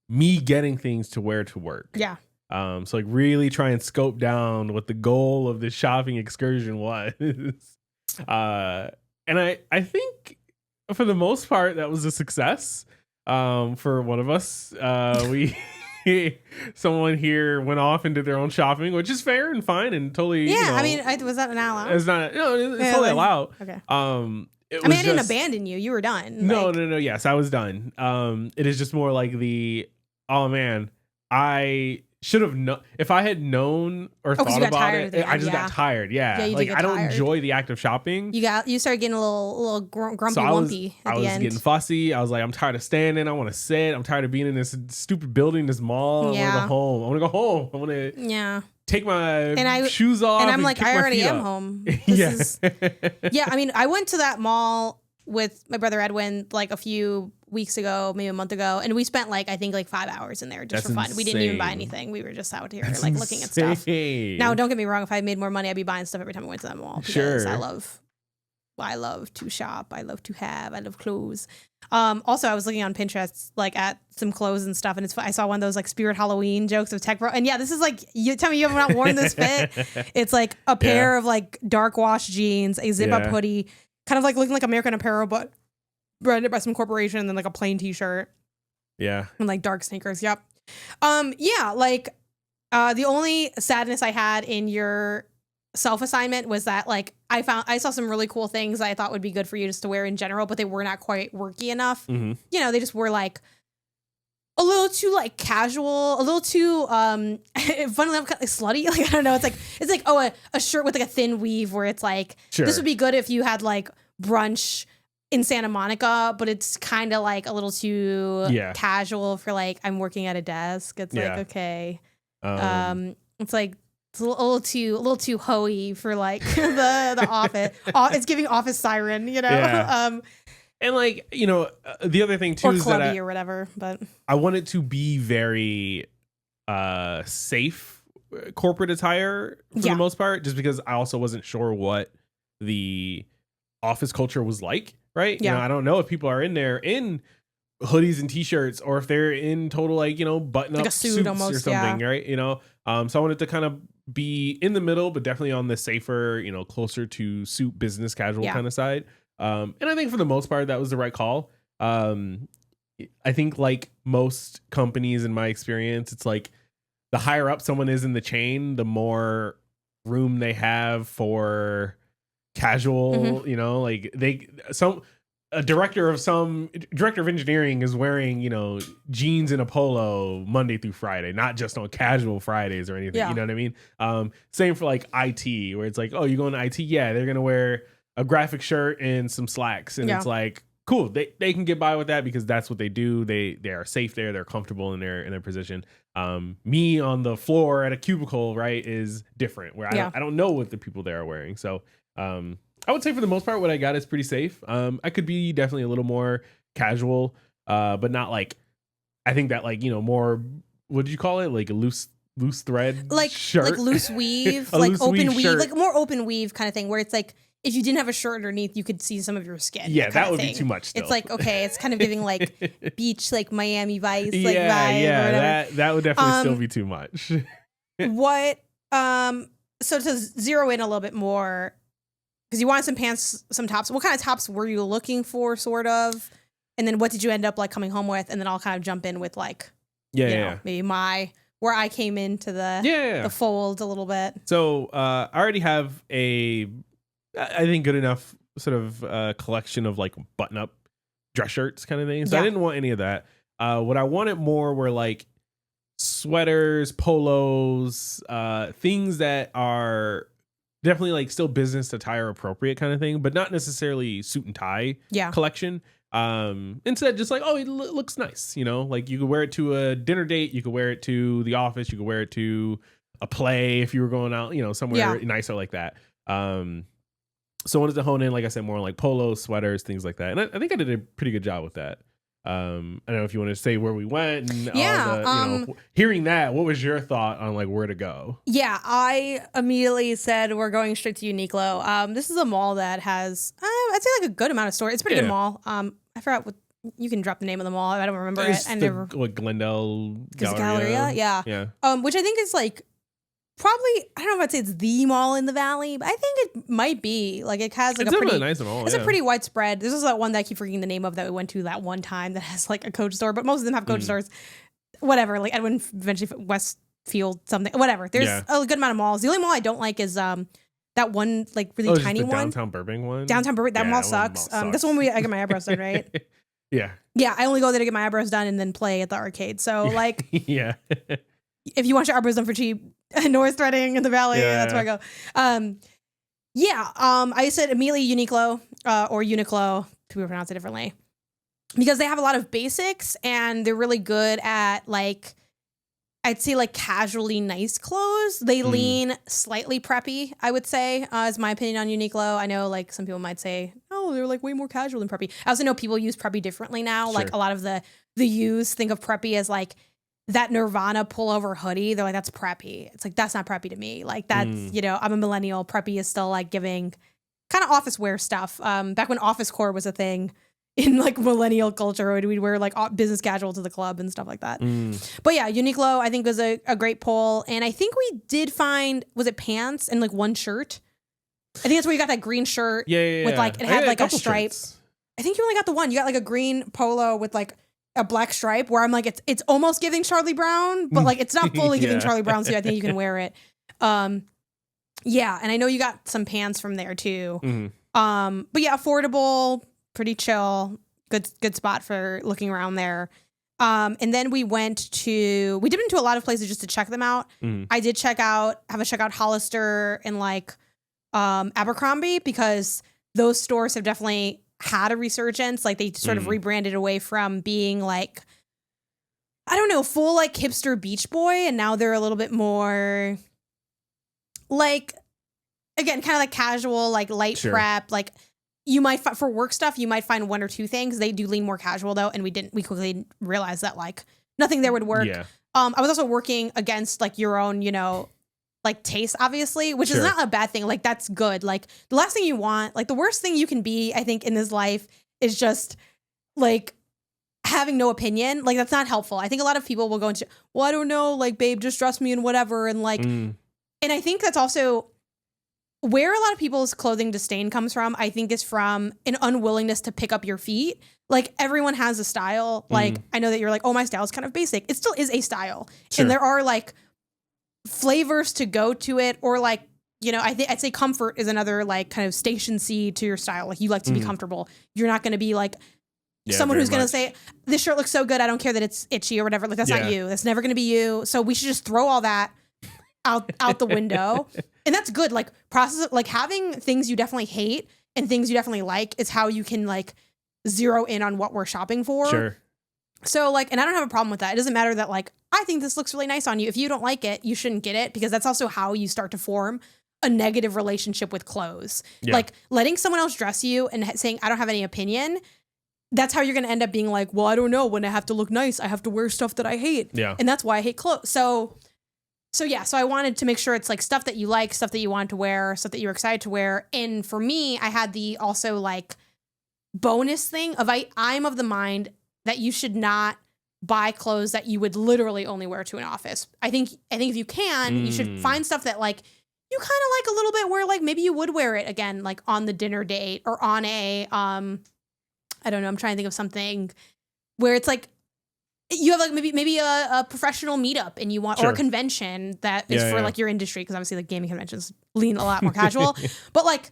me getting things to wear to work. Yeah. So like really try and scope down what the goal of this shopping excursion was. And I think for the most part that was a success. For one of us, someone here went off and did their own shopping, which is fair and fine and totally. Yeah, I mean, was that an allowed? It's not. No, it's totally allowed. Okay. I didn't abandon you. You were done. No. Yes, I was done. It is just more like oh man, I should have known. If I had known or thought about it, I just got tired. Yeah, like I don't enjoy the act of shopping. You started getting a little grumpy so wumpy at the end. I was getting fussy. I was like, I'm tired of standing. I want to sit. I'm tired of being in this stupid building, this mall. I want to go home. I want to go home. I want to take my shoes off. And I'm like, I already am home. I mean, I went to that mall with my brother Edwin like a few weeks ago, maybe a month ago, and we spent like I think like 5 hours in there just for fun. We didn't even buy anything. We were just out here like looking at stuff. Now, don't get me wrong, if I made more money, I'd be buying stuff every time I went to that mall because I love to shop. I love clothes. Also, I was looking on Pinterest like at some clothes and stuff, and I saw one of those like Spirit Halloween jokes of Tech Bro. And this is like, you tell me you have not worn this fit. It's like a pair of like dark wash jeans, a zip up hoodie, kind of like looking like American Apparel, but branded by some corporation, and then like a plain t-shirt. Yeah. And like dark sneakers. Yep. The only sadness I had in your self-assignment was that like I saw some really cool things that I thought would be good for you just to wear in general, but they were not quite worky enough. Mm-hmm. They just were like a little too like casual, a little too funnily enough, kind of slutty. Like I don't know. It's like a shirt with like a thin weave where it's like this would be good if you had like brunch in Santa Monica, but it's kind of like a little too casual for like I'm working at a desk. It's like okay, it's like it's a little too hoey for like the office. It's giving office siren, Yeah. And like the other thing too or is clubby that or whatever. But I want it to be very safe corporate attire for the most part, just because I also wasn't sure what the office culture was like. Right. Yeah. I don't know if people are in there in hoodies and t-shirts or if they're in total, like, button up like a suit suits almost, or something. Right. So I wanted to kind of be in the middle, but definitely on the safer, closer to suit business casual kind of side. And I think for the most part, that was the right call. I think like most companies in my experience, it's like the higher up someone is in the chain, the more room they have for casual, like a director of engineering is wearing, jeans and a polo Monday through Friday, not just on casual Fridays or anything. You know what I mean? Same for like IT, where it's like, oh, you going to IT? Yeah, they're going to wear a graphic shirt and some slacks. And it's like, cool. They can get by with that because that's what they do. They are safe there. They're comfortable in their position. Me on the floor at a cubicle, right, is different where I don't know what the people there are wearing. So, I would say for the most part, what I got is pretty safe. I could be definitely a little more casual, but not like, I think that like, more, what did you call it? Like a loose thread shirt? Like loose weave, like loose open weave, like more open weave kind of thing where it's like, if you didn't have a shirt underneath, you could see some of your skin. Yeah, that would be too much still. It's like, okay, it's kind of giving like beach, like Miami Vice, like vibe. Yeah, or whatever. That would definitely still be too much. So to zero in a little bit more, because you wanted some pants, some tops. What kind of tops were you looking for, sort of? And then what did you end up like coming home with? And then I'll kind of jump in with like, maybe where I came into the fold a little bit. So I already have I think good enough sort of collection of like button up dress shirts kind of thing. So I didn't want any of that. What I wanted more were like sweaters, polos, things that are definitely like still business attire appropriate kind of thing, but not necessarily suit and tie collection. Instead, just like, oh, it looks nice. Like you could wear it to a dinner date. You could wear it to the office. You could wear it to a play if you were going out, somewhere nicer like that. So I wanted to hone in, like I said, more on like polos, sweaters, things like that. And I think I did a pretty good job with that. I don't know if you want to say where we went and all the, hearing that, what was your thought on like where to go? Yeah, I immediately said we're going straight to Uniqlo. This is a mall that has, I'd say like a good amount of stores. It's a pretty good mall. I forgot what, you can drop the name of the mall. I don't remember it. I never. What, Glendale Galleria? Yeah. Which I think is like, probably, I don't know if I'd say it's the mall in the valley, but I think it might be. Like it has like it's a pretty nice mall. It's a pretty widespread. There's also that one that I keep forgetting the name of that we went to that one time that has like a Coach store, but most of them have Coach stores. Whatever. Like Edwin eventually Westfield something. Whatever. There's a good amount of malls. The only mall I don't like is that one like really tiny one. Downtown Burbank one. Downtown Burbank. That mall sucks. That's the one I get my eyebrows done, right? Yeah. Yeah. I only go there to get my eyebrows done and then play at the arcade. So like. Yeah. if you want your arbors done for cheap, North Reading in the Valley, that's where I go. I said immediately Uniqlo or Uniqlo, people pronounce it differently, because they have a lot of basics and they're really good at like, I'd say like casually nice clothes. They lean slightly preppy, I would say, is my opinion on Uniqlo. I know like some people might say, oh, they're like way more casual than preppy. I also know people use preppy differently now. Sure. Like a lot of the youths think of preppy as like that Nirvana pullover hoodie. They're like, that's preppy. It's like, that's not preppy to me. Like that's, you know, I'm a millennial. Preppy is still like giving kind of office wear stuff. Back when office core was a thing in like millennial culture, we'd wear like business casual to the club and stuff like that. But yeah, Uniqlo I think was a great poll. And I think we did find, was it pants and like one shirt? I think that's where you got that green shirt with like, it had like a stripe. Shirts. I think you only got the one. You got like a green polo with like a black stripe where I'm like, it's almost giving Charlie Brown, but like it's not fully giving Charlie Brown. So I think you can wear it. Yeah. And I know you got some pants from there too. But yeah, affordable, pretty chill, good spot for looking around there. And then we dipped into a lot of places just to check them out. I did check out Hollister and like Abercrombie, because those stores have definitely had a resurgence. Like they sort of rebranded away from being like, I don't know, full like hipster beach boy, and now they're a little bit more like, again, kind of like casual, like light prep, like you might for work stuff, you might find one or two things. They do lean more casual though, and we quickly realized that like nothing there would work. I was also working against like your own, you know, like taste, obviously, which is not a bad thing. Like that's good. Like the last thing you want, like the worst thing you can be, I think, in this life is just like having no opinion. Like that's not helpful. I think a lot of people will go into, well, I don't know, like babe, just dress me in whatever. And like, and I think that's also where a lot of people's clothing disdain comes from. I think is from an unwillingness to pick up your feet. Like everyone has a style. Like I know that you're like, oh, my style is kind of basic. It still is a style. And there are like flavors to go to it, or like, you know, I'd say comfort is another like kind of station C to your style. Like you like to be comfortable. You're not going to be like someone who's going to say, this shirt looks so good, I don't care that it's itchy or whatever. Like that's not you. That's never going to be you. So we should just throw all that out the window. And that's good. Like process, like having things you definitely hate and things you definitely like is how you can like zero in on what we're shopping for. Sure. So like, and I don't have a problem with that. It doesn't matter that like, I think this looks really nice on you. If you don't like it, you shouldn't get it, because that's also how you start to form a negative relationship with clothes. Like letting someone else dress you and saying, I don't have any opinion. That's how you're going to end up being like, well, I don't know, when I have to look nice, I have to wear stuff that I hate. And that's why I hate clothes. So I wanted to make sure it's like stuff that you like, stuff that you want to wear, stuff that you're excited to wear. And for me, I had the also like bonus thing of I'm of the mind that you should not buy clothes that you would literally only wear to an office. I think if you can, you should find stuff that like you kind of like a little bit, where like maybe you would wear it again, like on the dinner date or on a I don't know, I'm trying to think of something where it's like you have like maybe a professional meetup and you want, or a convention that is for like your industry, because obviously like gaming conventions lean a lot more casual, but like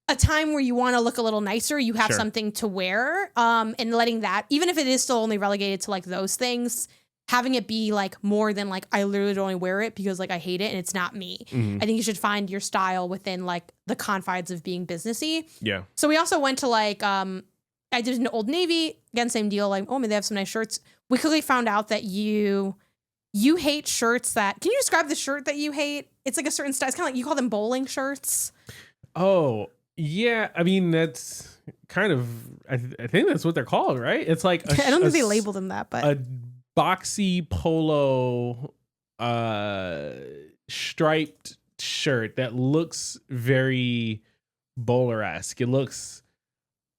a time where you want to look a little nicer, you have something to wear, and letting that, even if it is still only relegated to like those things, having it be like more than like, I literally only wear it because like I hate it and it's not me. I think you should find your style within like the confines of being businessy. So we also went to like, I did an Old Navy, again, same deal. Like, oh man, they have some nice shirts. We quickly found out that you hate shirts that, can you describe the shirt that you hate? It's like a certain style. It's kind of like, you call them bowling shirts. Oh, yeah. I mean, that's kind of, I think that's what they're called, right? It's like, I don't think they labeled them that, but a boxy polo, striped shirt that looks very bowler-esque. It looks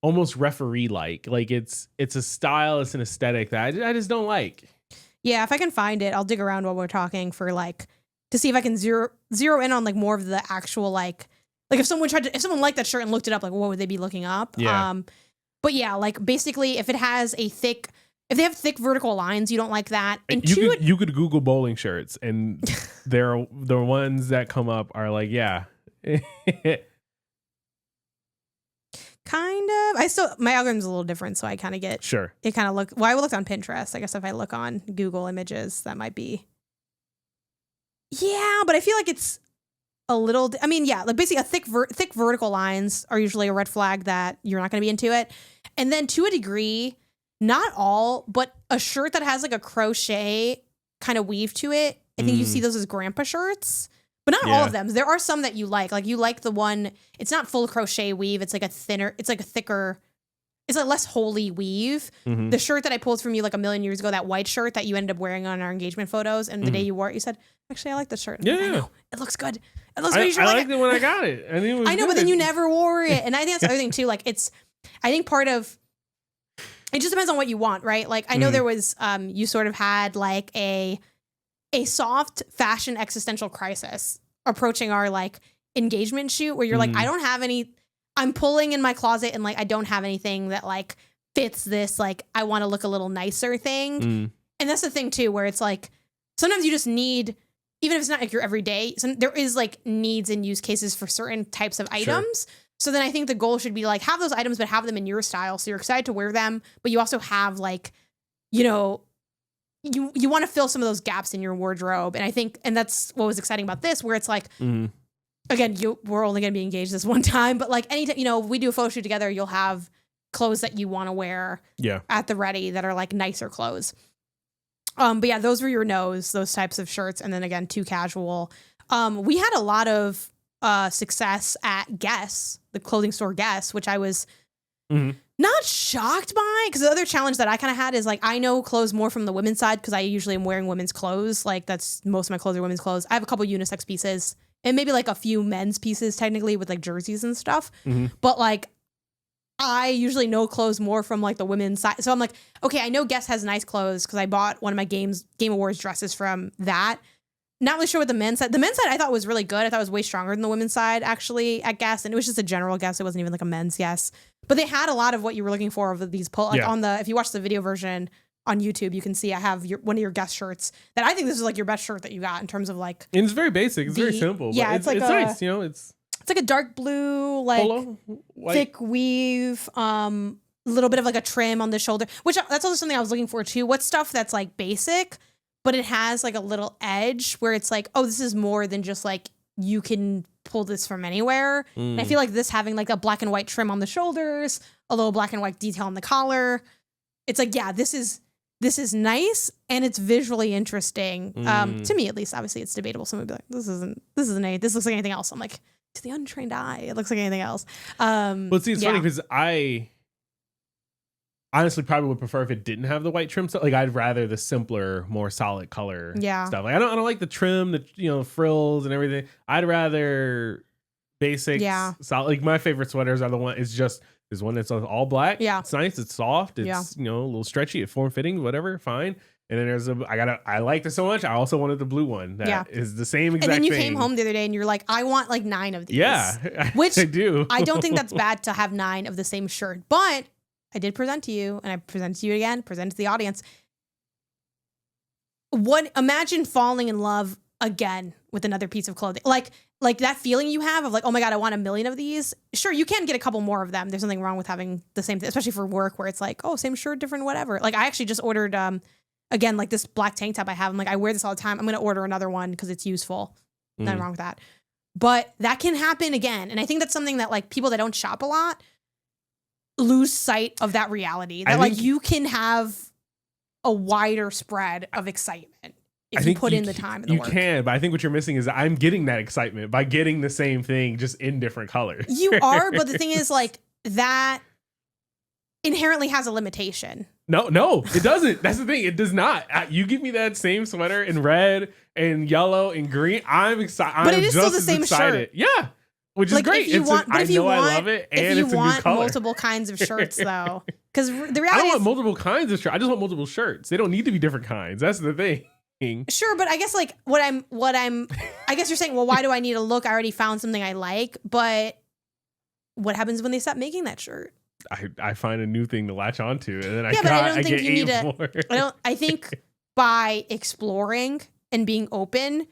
almost referee-like. Like it's a style, it's an aesthetic that I just don't like. Yeah, if I can find it, I'll dig around while we're talking for like, to see if I can zero in on like more of the actual like if someone liked that shirt and looked it up, like what would they be looking up? But yeah, like basically if they have thick vertical lines, you don't like that. And you could Google bowling shirts, and the ones that come up are like, yeah. Kind of. My algorithm's a little different, so I kind of get it. Kind of I looked on Pinterest. I guess if I look on Google Images, that might be Yeah, but I feel like it's a little, I mean, yeah, like basically thick vertical lines are usually a red flag that you're not going to be into it. And then to a degree, not all, but a shirt that has like a crochet kind of weave to it. I think you see those as grandpa shirts, but not all of them. There are some that you like the one, it's not full crochet weave. It's like a thicker, it's a less holy weave. Mm-hmm. The shirt that I pulled from you like a million years ago, that white shirt that you ended up wearing on our engagement photos, and the day you wore it, you said, actually, I like this shirt. Yeah, I know. It looks good. It looks good. I liked it when I got it. I mean, I know, but then you never wore it. And I think that's the other thing too. Like I think part of, it just depends on what you want, right? Like I know there was, you sort of had like a soft fashion existential crisis approaching our like engagement shoot where you're like, I don't have any, I'm pulling in my closet and like, I don't have anything that like fits this, like I want to look a little nicer thing. And that's the thing too, where it's like, sometimes you just need, even if it's not like your everyday, there is like needs and use cases for certain types of items. So then I think the goal should be like, have those items, but have them in your style. So you're excited to wear them, but you also have like, you know, you want to fill some of those gaps in your wardrobe. And I think, and that's what was exciting about this, where it's like, again, we're only going to be engaged this one time, but like anytime, you know, we do a photo shoot together, you'll have clothes that you want to wear at the ready that are like nicer clothes. But yeah, those were your no's, those types of shirts. And then again, too casual. We had a lot of success at Guess, the clothing store Guess, which I was not shocked by, because the other challenge that I kind of had is like, I know clothes more from the women's side because I usually am wearing women's clothes. Like that's most of my clothes are women's clothes. I have a couple unisex pieces and maybe like a few men's pieces technically with like jerseys and stuff. But like, I usually know clothes more from like the women's side. So I'm like, okay, I know Guess has nice clothes because I bought one of my Game Awards dresses from that. Not really sure what the men's side. The men's side I thought was really good. I thought it was way stronger than the women's side actually at Guess. And it was just a general Guess. It wasn't even like a men's Guess. But they had a lot of what you were looking for of these on the, if you watch the video version on YouTube, you can see I have one of your Guess shirts that I think this is like your best shirt that you got in terms of like. And it's very basic. It's very simple. Yeah, but it's like it's nice. You know, it's like a dark blue, like polo, thick weave, little bit of like a trim on the shoulder, which that's also something I was looking for too. What's stuff that's like basic, but it has like a little edge where it's like, oh, this is more than just like, you can pull this from anywhere. And I feel like this having like a black and white trim on the shoulders, a little black and white detail on the collar. It's like, yeah, this is nice and it's visually interesting. To me, at least. Obviously it's debatable. Someone would be like, this looks like anything else. I'm like, to the untrained eye, it looks like anything else. Well, see, it's funny because I honestly probably would prefer if it didn't have the white trim stuff. Like I'd rather the simpler, more solid color stuff. Like I don't like the trim, the frills and everything. I'd rather basic solid. Like my favorite sweaters are the one is one that's all black. Yeah. It's nice, it's soft, it's a little stretchy, it's form fitting, whatever, fine. And then there's I liked it so much. I also wanted the blue one that is the same exact thing. And then you came home the other day and you're like, I want like 9 of these. Yeah, which I do. I don't think that's bad to have 9 of the same shirt, but I did present to you and I present to you again, present to the audience. Imagine falling in love again with another piece of clothing. Like that feeling you have of like, oh my God, I want 1 million of these. Sure, you can get a couple more of them. There's nothing wrong with having the same thing, especially for work where it's like, oh, same shirt, different whatever. Like I actually just ordered, again, like this black tank top I have. I'm like, I wear this all the time. I'm going to order another one because it's useful. Nothing wrong with that. But that can happen again. And I think that's something that like people that don't shop a lot lose sight of that reality. That like you can have a wider spread of excitement if you put in the time and the work. You can, but I think what you're missing is I'm getting that excitement by getting the same thing just in different colors. You are, but the thing is like that inherently has a limitation. No, it doesn't. That's the thing. It does not. You give me that same sweater in red and yellow and green. I'm excited. But it is still the same shirt. Yeah. Which is like great. I love it. And it's a new color. If you want multiple kinds of shirts though. Because the reality I don't want multiple kinds of shirts. I just want multiple shirts. They don't need to be different kinds. That's the thing. Sure, but I guess like I guess you're saying, well, why do I need to look? I already found something I like. But what happens when they stop making that shirt? I find a new thing to latch onto, and then I get you need more. I think by exploring and being open,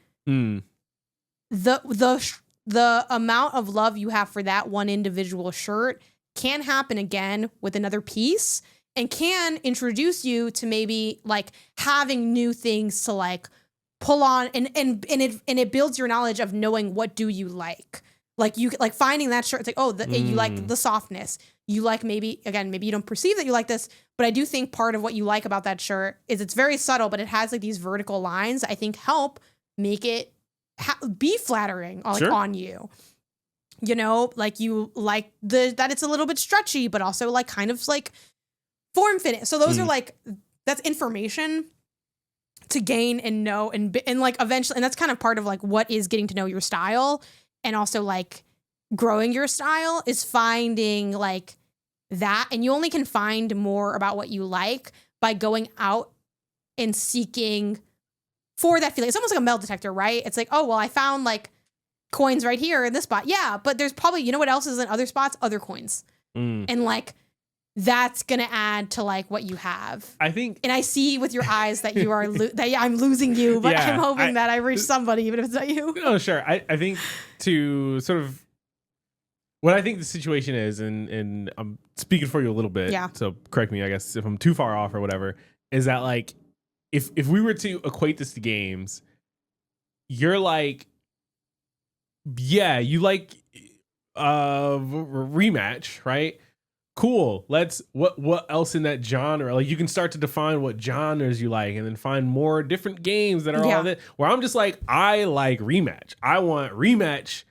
the amount of love you have for that one individual shirt can happen again with another piece and can introduce you to maybe like having new things to like pull on and it builds your knowledge of knowing what do you like. Like you like finding that shirt. It's like, oh, you like the softness. You like maybe you don't perceive that you like this, but I do think part of what you like about that shirt is it's very subtle, but it has like these vertical lines that I think help make it be flattering on you. You know, like you like that it's a little bit stretchy, but also like kind of like form fitting. So those are like, that's information to gain and know and like eventually, and that's kind of part of like what is getting to know your style and also like growing your style is finding like that. And you only can find more about what you like by going out and seeking for that feeling. It's almost like a metal detector, right? It's like, oh, well, I found like coins right here in this spot. Yeah, but there's probably, you know what else is in other spots? Other coins. And like, that's going to add to like what you have. I think. And I see with your eyes that you are, that I'm losing you, but I'm hoping that I reach somebody, even if it's not you. No, sure. I think to sort of what I think the situation is, and I'm speaking for you a little bit. Yeah. So correct me, I guess, if I'm too far off or whatever, is that like, if we were to equate this to games, you're like, yeah, you like rematch, right? Cool. Let's what else in that genre? Like you can start to define what genres you like, and then find more different games that are all that. Where I'm just like, I like rematch. I want rematch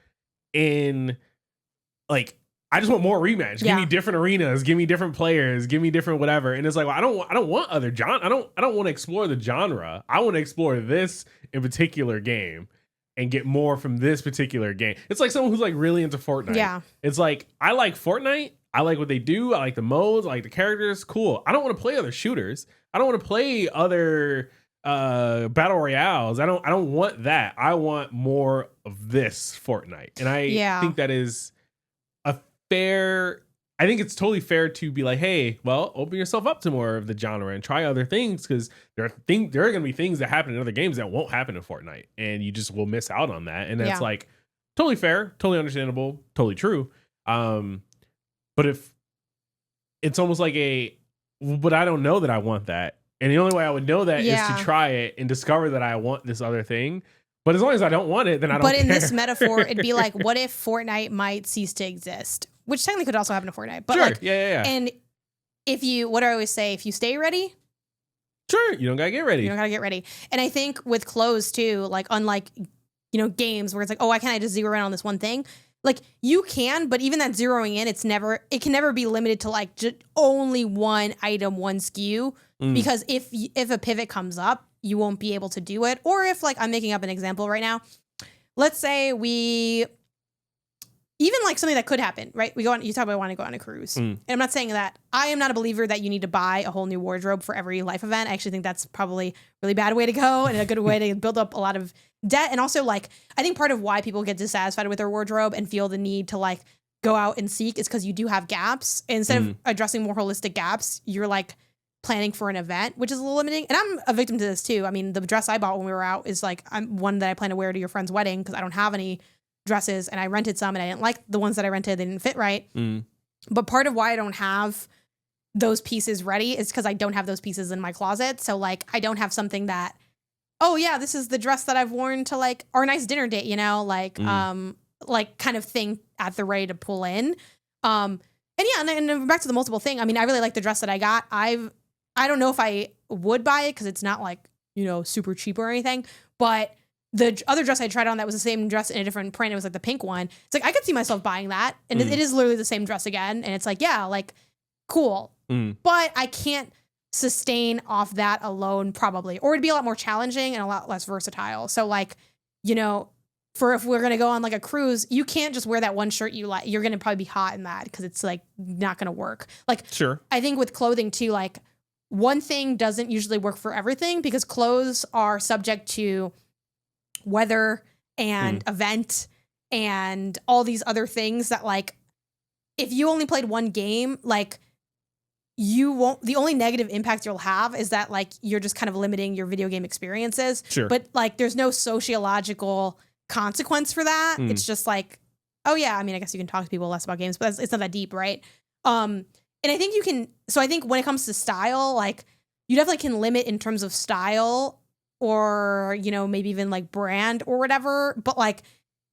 in like. I just want more rematch. Give me different arenas. Give me different players. Give me different whatever. And it's like, well, I don't want other genre. I don't want to explore the genre. I want to explore this in particular game and get more from this particular game. It's like someone who's like really into Fortnite. Yeah. It's like, I like Fortnite. I like what they do. I like the modes. I like the characters. Cool. I don't want to play other shooters. I don't want to play other battle royales. I don't want that. I want more of this Fortnite. And I think that is fair. I think it's totally fair to be like, hey, well, open yourself up to more of the genre and try other things, because there are going to be things that happen in other games that won't happen in Fortnite, and you just will miss out on that. And that's like totally fair, totally understandable, totally true. But if it's almost like but I don't know that I want that, and the only way I would know that is to try it and discover that I want this other thing. But as long as I don't want it, then I don't care. But in this metaphor, it'd be like, what if Fortnite might cease to exist? Which technically could also happen to Fortnite. But sure. Like, and if you, what do I always say? If you stay ready. Sure. You don't got to get ready. You don't got to get ready. And I think with clothes too, like unlike, you know, games where it's like, oh, why can't I just zero in on this one thing? Like you can, but even that zeroing in, it can never be limited to like just only one item, one SKU. Because if a pivot comes up, you won't be able to do it. Or if like, I'm making up an example right now. Let's say even like something that could happen, right? You talk about wanting to go on a cruise. And I'm not saying that I am not a believer that you need to buy a whole new wardrobe for every life event. I actually think that's probably a really bad way to go and a good way to build up a lot of debt. And also like, I think part of why people get dissatisfied with their wardrobe and feel the need to like go out and seek is because you do have gaps. And instead of addressing more holistic gaps, you're like planning for an event, which is a little limiting. And I'm a victim to this too. I mean, the dress I bought when we were out is like, I'm one that I plan to wear to your friend's wedding because I don't have any dresses, and I rented some and I didn't like the ones that I rented. They didn't fit right. But part of why I don't have those pieces ready is because I don't have those pieces in my closet. So like, I don't have something that, oh yeah, this is the dress that I've worn to like our nice dinner date, you know, like, like kind of thing at the ready to pull in. And yeah, and back to the multiple thing. I mean, I really like the dress that I got. I don't know if I would buy it because it's not like, you know, super cheap or anything, but the other dress I tried on that was the same dress in a different print. It was like the pink one. It's like, I could see myself buying that. And it is literally the same dress again. And it's like, yeah, like cool. But I can't sustain off that alone probably, or it'd be a lot more challenging and a lot less versatile. So like, you know, if we're going to go on like a cruise, you can't just wear that one shirt you like. You're going to probably be hot in that because it's like not going to work. Like, sure. I think with clothing too, like one thing doesn't usually work for everything because clothes are subject to weather and event and all these other things that like, if you only played one game, like you won't, the only negative impact you'll have is that like, you're just kind of limiting your video game experiences. Sure. But like, there's no sociological consequence for that. It's just like, oh yeah, I mean, I guess you can talk to people less about games, but it's not that deep, right? And I think so I think when it comes to style, like you definitely can limit in terms of style or, you know, maybe even like brand or whatever, but like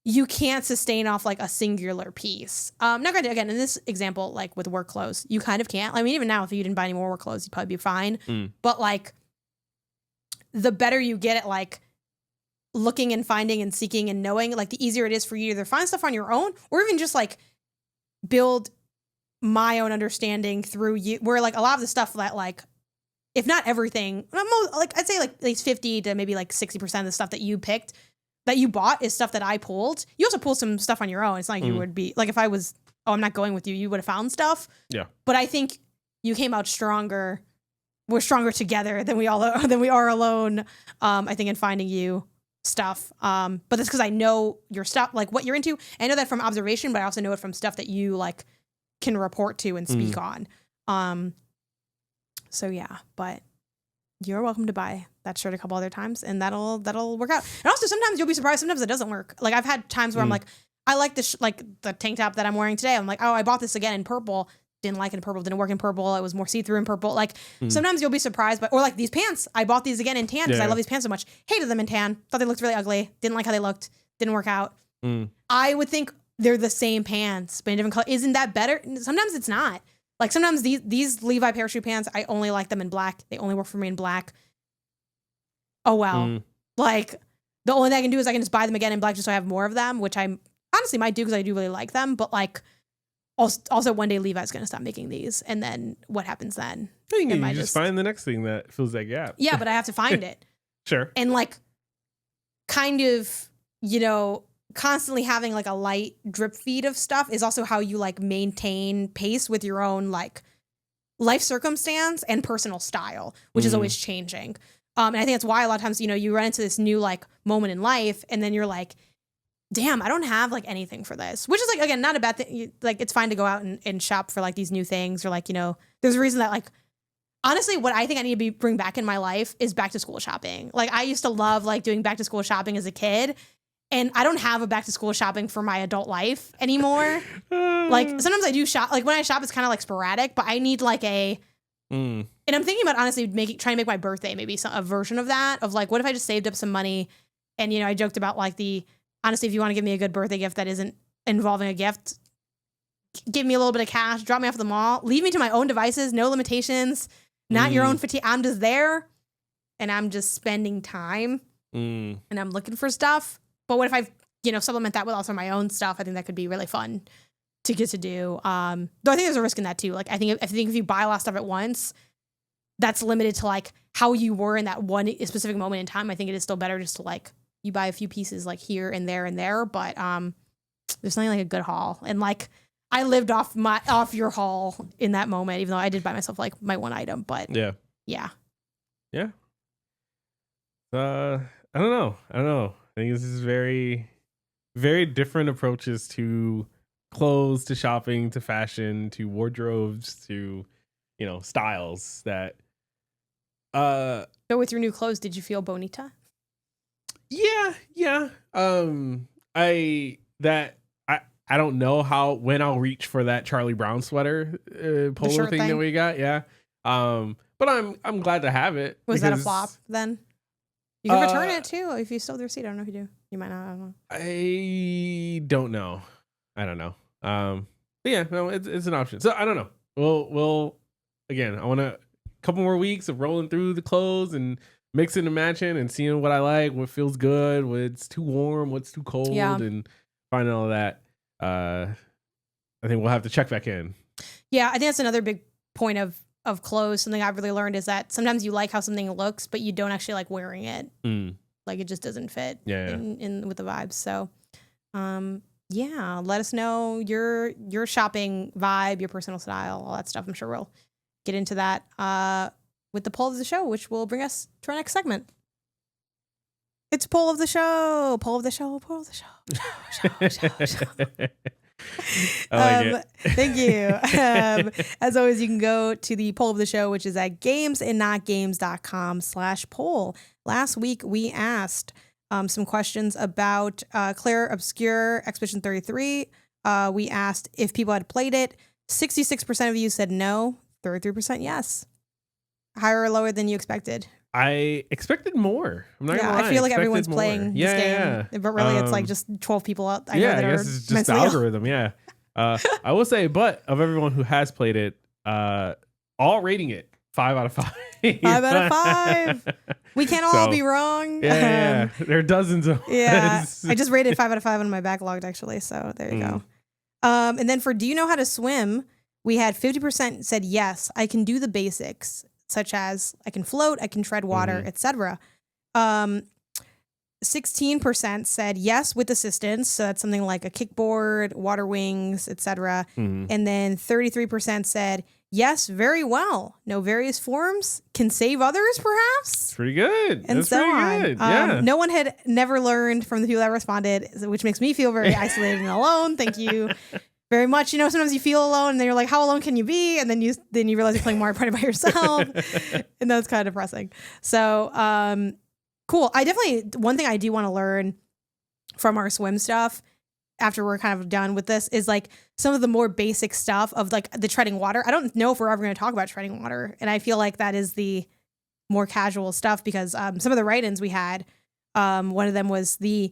you can't sustain off like a singular piece. Now granted, again, in this example, like with work clothes, you kind of can't. I mean, even now, if you didn't buy any more work clothes, you'd probably be fine. But like the better you get at like looking and finding and seeking and knowing, like the easier it is for you to either find stuff on your own or even just like build my own understanding through you, where like a lot of the stuff that like, if not everything, like I'd say like at least 50 to maybe like 60% of the stuff that you picked, that you bought is stuff that I pulled. You also pulled some stuff on your own. It's not like you would be like, if I was, oh, I'm not going with you, you would have found stuff. Yeah. But I think you came out stronger. We're stronger together than we are alone. I think in finding you stuff. But that's because I know your stuff, like what you're into. I know that from observation, but I also know it from stuff that you like can report to and speak on. So yeah, but you're welcome to buy that shirt a couple other times and that'll work out. And also sometimes you'll be surprised. Sometimes it doesn't work. Like I've had times where I'm like, I like this, like the tank top that I'm wearing today. I'm like, oh, I bought this again in purple. Didn't like it in purple. Didn't work in purple. It was more see-through in purple. Like sometimes you'll be surprised by, or like these pants. I bought these again in tan because I love these pants so much. Hated them in tan. Thought they looked really ugly. Didn't like how they looked. Didn't work out. I would think they're the same pants, but in different color. Isn't that better? Sometimes it's not. Like sometimes these Levi parachute pants, I only like them in black. They only work for me in black. Oh well. Like the only thing I can do is I can just buy them again in black just so I have more of them, which I honestly might do because I do really like them. But like also one day Levi's gonna stop making these, and then what happens then? You just find the next thing that fills that gap. Yeah, but I have to find it. Sure. And like kind of, you know, constantly having like a light drip feed of stuff is also how you like maintain pace with your own like life circumstance and personal style, which is always changing. And I think that's why a lot of times, you know, you run into this new like moment in life and then you're like, damn, I don't have like anything for this, which is like, again, not a bad thing. Like it's fine to go out and shop for like these new things, or like, you know, there's a reason that like, honestly, what I think I need to bring back in my life is back to school shopping. Like I used to love like doing back to school shopping as a kid. And I don't have a back to school shopping for my adult life anymore. Like sometimes I do shop. Like when I shop, it's kind of like sporadic, but I need like a, and I'm thinking about honestly trying to make my birthday maybe a version of that, of like, what if I just saved up some money? And, you know, I joked about like honestly, if you want to give me a good birthday gift that isn't involving a gift, give me a little bit of cash, drop me off at the mall, leave me to my own devices, no limitations, not your own fatigue. I'm just there and I'm just spending time and I'm looking for stuff. But what if I, you know, supplement that with also my own stuff? I think that could be really fun to get to do. Though I think there's a risk in that too. Like I think if you buy a lot of stuff at once, that's limited to like how you were in that one specific moment in time. I think it is still better just to like you buy a few pieces like here and there. But there's something like a good haul, and like I lived off your haul in that moment, even though I did buy myself like my one item. But yeah. I don't know. I think this is very, very different approaches to clothes, to shopping, to fashion, to wardrobes, to, you know, styles that. So with your new clothes, did you feel bonita? Yeah. I don't know when I'll reach for that Charlie Brown sweater polo thing that we got. Yeah. But I'm glad to have it. Was that a flop then? You can return it too if you still have the receipt. I don't know if you do. You might not. I don't know. I don't know. But yeah, no, it's an option. So I don't know. We'll again. I want a couple more weeks of rolling through the clothes and mixing and matching and seeing what I like, what feels good, what's too warm, what's too cold, and finding all of that. I think we'll have to check back in. Yeah, I think that's another big point of clothes. Something I've really learned is that sometimes you like how something looks, but you don't actually like wearing it. Like it just doesn't fit in with the vibes. So, let us know your shopping vibe, your personal style, all that stuff. I'm sure we'll get into that with the poll of the show, which will bring us to our next segment. It's poll of the show. I like it. Thank you. As always, you can go to the poll of the show, which is at gamesandnotgames.com/poll. Last week, we asked some questions about Claire Obscure Expedition 33. We asked if people had played it. 66% of you said no. 33% yes. Higher or lower than you expected? I expected more. I'm not gonna lie. I feel like everyone's Expected playing more. this game, but really it's like just 12 people out. I know that I guess it's just the algorithm. Yeah, I will say, but of everyone who has played it, all rating it 5 out of 5. 5 out of 5. We can't all be wrong. Yeah, there are dozens of. Yeah, I just rated 5 out of 5 on my backlogged actually. So there you go. And then for do you know how to swim? We had 50% said yes, I can do the basics, such as I can float, I can tread water, etc. 16% said yes with assistance, so that's something like a kickboard, water wings, etc. And then 33% said yes, very well. Know various forms, can save others, perhaps. It's pretty good. And that's so pretty on. good. Yeah. No one had never learned from the people that responded, which makes me feel very isolated and alone. Thank you very much. You know, sometimes you feel alone and then you're like, how alone can you be? And then you realize you're playing Mario Party by yourself. And that's kind of depressing. So cool. One thing I do want to learn from our swim stuff after we're kind of done with this is like some of the more basic stuff of like the treading water. I don't know if we're ever going to talk about treading water. And I feel like that is the more casual stuff because some of the write-ins we had, one of them was the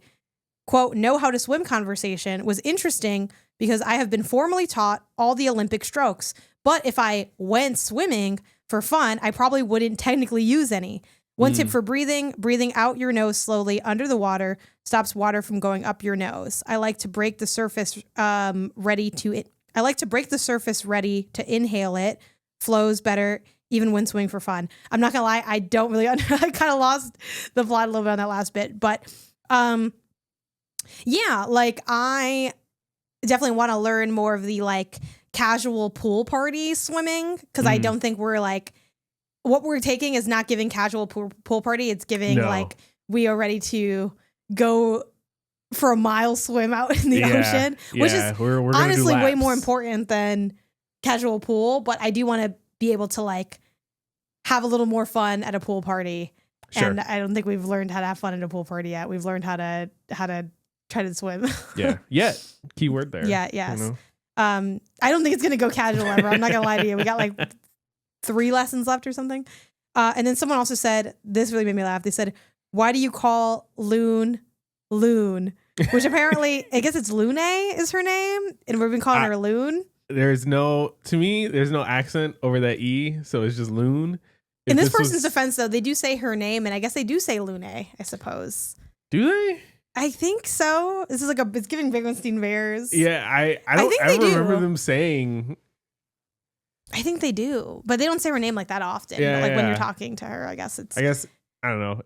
quote, know how to swim conversation was interesting because I have been formally taught all the Olympic strokes. But if I went swimming for fun, I probably wouldn't technically use any. One tip for breathing out your nose slowly under the water stops water from going up your nose. I like to break the surface ready to inhale it. Flows better even when swimming for fun. I'm not gonna lie, I don't really I kind of lost the plot a little bit on that last bit, but yeah, like I definitely want to learn more of the like casual pool party swimming because I don't think we're like what we're taking is not giving casual pool party. It's giving like we are ready to go for a mile swim out in the ocean, which is we're honestly way more important than casual pool. But I do want to be able to like have a little more fun at a pool party. Sure. And I don't think we've learned how to have fun at a pool party yet. We've learned how to try to swim. Keyword there. Yeah. Yes. You know? I don't think it's gonna go casual ever. I'm not gonna lie to you. We got like 3 lessons left or something. And then someone also said, this really made me laugh. They said, why do you call Loon? Which apparently, I guess it's Lune is her name. And we've been calling her Loon. There's no accent over that E. So it's just Loon. In this person's defense, though, they do say her name. And I guess they do say Lune, I suppose. Do they? I think so. This is like it's giving Berenstein Bears. Yeah, I don't ever remember them saying. I think they do, but they don't say her name like that often. Yeah, but like when you're talking to her, I guess I don't know.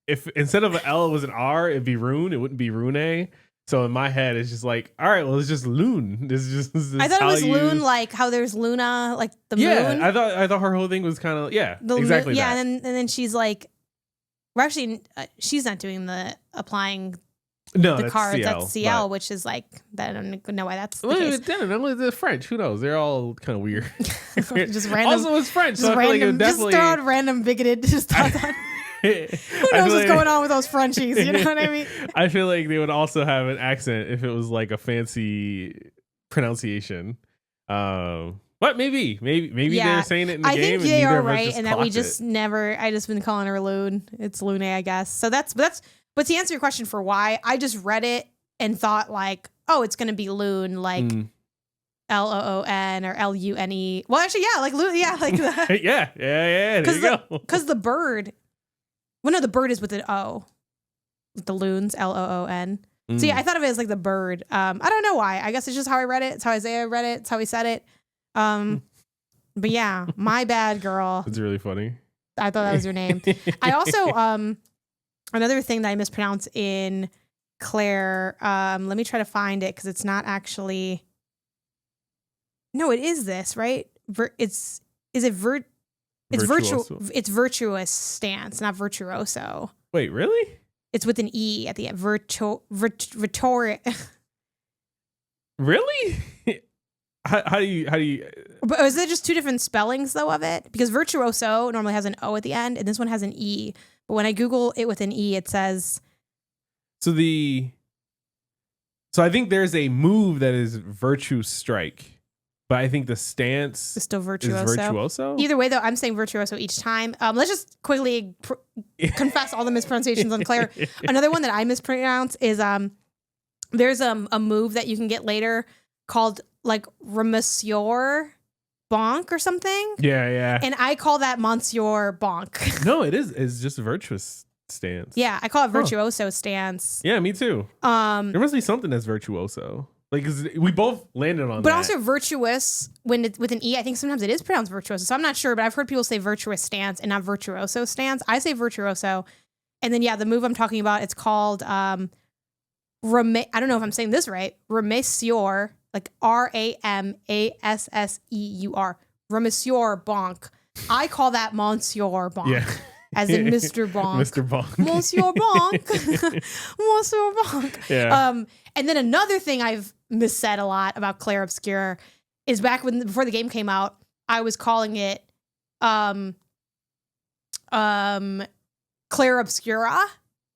If instead of an L it was an R, it'd be Rune. It wouldn't be Rune. So in my head, it's just like, all right, well, it's just Loon. I thought it was Loon, like how there's Luna, like the moon. Yeah, I thought her whole thing was kind of exactly that. Yeah, and then she's like, we're actually she's not doing the applying. No, the cards CL, that's CL, which is like I don't know why that's the case. The French. Who knows? They're all kind of weird. Just random. Also, it's French, so I feel like it definitely just throw out random bigoted stuff on. Who knows what's going on with those Frenchies? You know what I mean? I feel like they would also have an accent if it was like a fancy pronunciation. But maybe they're saying it in the game. I think they are right, and that we just never. I just been calling her Loon. It's Lune, I guess. So But to answer your question for why, I just read it and thought like, oh, it's going to be Loon, like Loon or Lune. Well, actually, yeah, like Loon, yeah, like that. yeah. There you go. Because the bird, well, no, the bird is with an O. The loons, Loon. So yeah, I thought of it as like the bird. I don't know why. I guess it's just how I read it. It's how Isaiah read it. It's how he said it. But yeah, my bad, girl. It's really funny. I thought that was your name. I also another thing that I mispronounced in Claire, let me try to find it because it's not actually. No, it is this, right? It's virtuous stance, not virtuoso. Wait, really? It's with an E at the end. Really? How do you? But is it just 2 different spellings though of it? Because virtuoso normally has an O at the end, and this one has an E. But when I Google it with an E, it says. So I think there's a move that is virtue strike. but I think the stance It's still is virtuoso. virtuoso. Either way, though, I'm saying virtuoso each time. Let's just quickly confess all the mispronunciations on Claire. Another one that I mispronounce is there's a move that you can get later called like Monsieur Bonk or something. Yeah. And I call that Monsieur Bonk. No, it is. It's just a virtuous stance. Yeah, I call it virtuoso stance. Yeah, me too. There must be something that's virtuoso. Like, 'cause we both landed on that. But also virtuous when it's with an E. I think sometimes it is pronounced virtuoso. So I'm not sure, but I've heard people say virtuous stance and not virtuoso stance. I say virtuoso. And then, the move I'm talking about, it's called I don't know if I'm saying this right. Remessieur, like Ramasseur. Remessieur Bonk. I call that Monsieur Bonk. Yeah. As in Mr. Bonk. Mr. Bonk. Monsieur Bonk. Monsieur Bonk. Yeah. And then another thing I've missaid a lot about Claire Obscura is before the game came out, I was calling it Claire Obscura.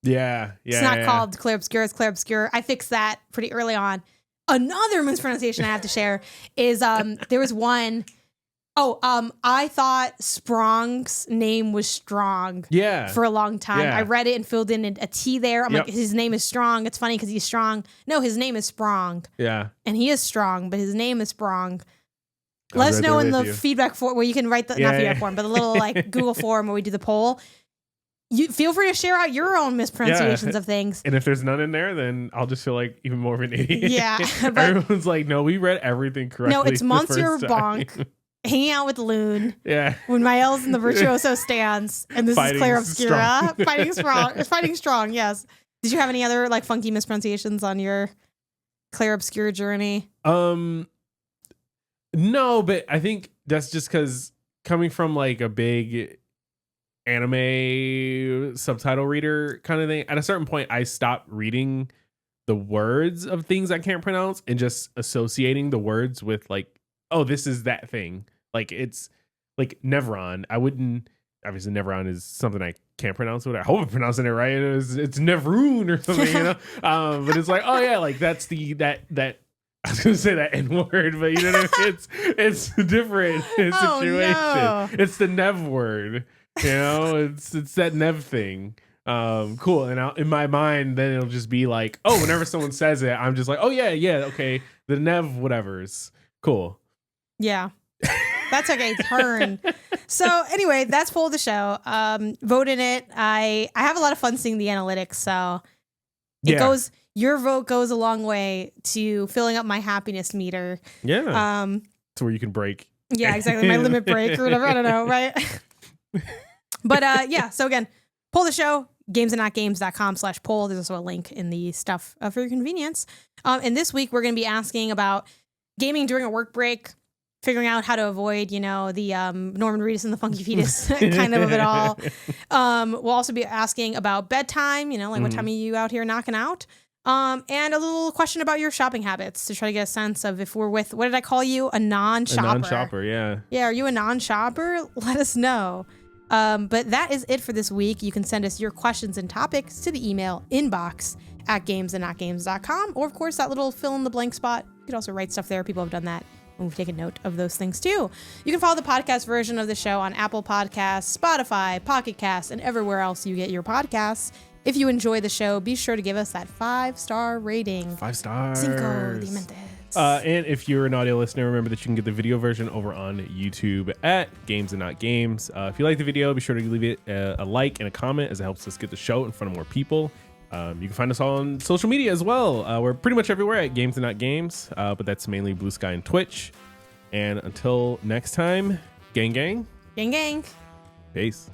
Yeah. It's not called Claire Obscura, it's Claire Obscura. I fixed that pretty early on. Another mispronunciation I have to share is there was one. I thought Sprong's name was Strong. Yeah. For a long time. Yeah. I read it and filled in a T there. I'm Yep. like, his name is Strong. It's funny because he's strong. No, his name is Sprong. Yeah. And he is strong, but his name is Sprong. I Let was us right know there in the with you. feedback form where you can write the not feedback form, but the little like Google form where we do the poll. You feel free to share out your own mispronunciations of things. And if there's none in there, then I'll just feel like even more of an idiot. Yeah, but- Everyone's like, no, we read everything correctly. No, it's the Monsieur first time. Bonk hanging out with Loon Yeah. when Mael's in the virtuoso stance, and this Fighting is Claire Obscura strong. fighting strong. Yes. Did you have any other like funky mispronunciations on your Claire Obscura journey? No, but I think that's just because coming from like a big anime subtitle reader kind of thing, at a certain point I stopped reading the words of things I can't pronounce and just associating the words with like, oh, this is that thing. Like it's like Nevron. I wouldn't, obviously Nevron is something I can't pronounce. I hope I'm pronouncing it right. It's Nevroon or something, you know. But it's like, oh yeah, like that's that I was gonna say that N word, but you know what I mean? It's a different situation. No. It's the Nev word. You know, it's that Nev thing. Cool. And in my mind, then it'll just be like, oh, whenever someone says it, I'm just like, oh yeah, okay, the Nev whatevers. Cool. Yeah. That's okay. Turn. So anyway, that's poll of the show. Vote in it. I have a lot of fun seeing the analytics. So your vote goes a long way to filling up my happiness meter. Yeah. To where you can break. Yeah, exactly. My limit break or whatever. I don't know. Right. But yeah. So again, poll the show, gamesandnotgames.com/poll. There's also a link in the stuff for your convenience. And this week we're going to be asking about gaming during a work break, figuring out how to avoid, the Norman Reedus and the Funky Fetus kind of it all. We'll also be asking about bedtime, like what time are you out here knocking out? And a little question about your shopping habits to try to get a sense of if we're with, what did I call you? A non-shopper. A non-shopper, yeah. Yeah, are you a non-shopper? Let us know. But that is it for this week. You can send us your questions and topics to the email inbox@gamesandnotgames.com, or of course that little fill in the blank spot. You can also write stuff there. People have done that. And we've taken note of those things too. You can follow the podcast version of the show on Apple Podcasts, Spotify, Pocket Casts, and everywhere else you get your podcasts. If you enjoy the show, be sure to give us that 5-star rating. 5 stars. Cinco Diamantes. And if you're an audio listener, remember that you can get the video version over on YouTube at Games and Not Games. If you like the video, be sure to leave it a like and a comment, as it helps us get the show in front of more people. You can find us on social media as well. We're pretty much everywhere at Games and Not Games, but that's mainly BlueSKy and Twitch. And until next time, gang. Gang. Peace.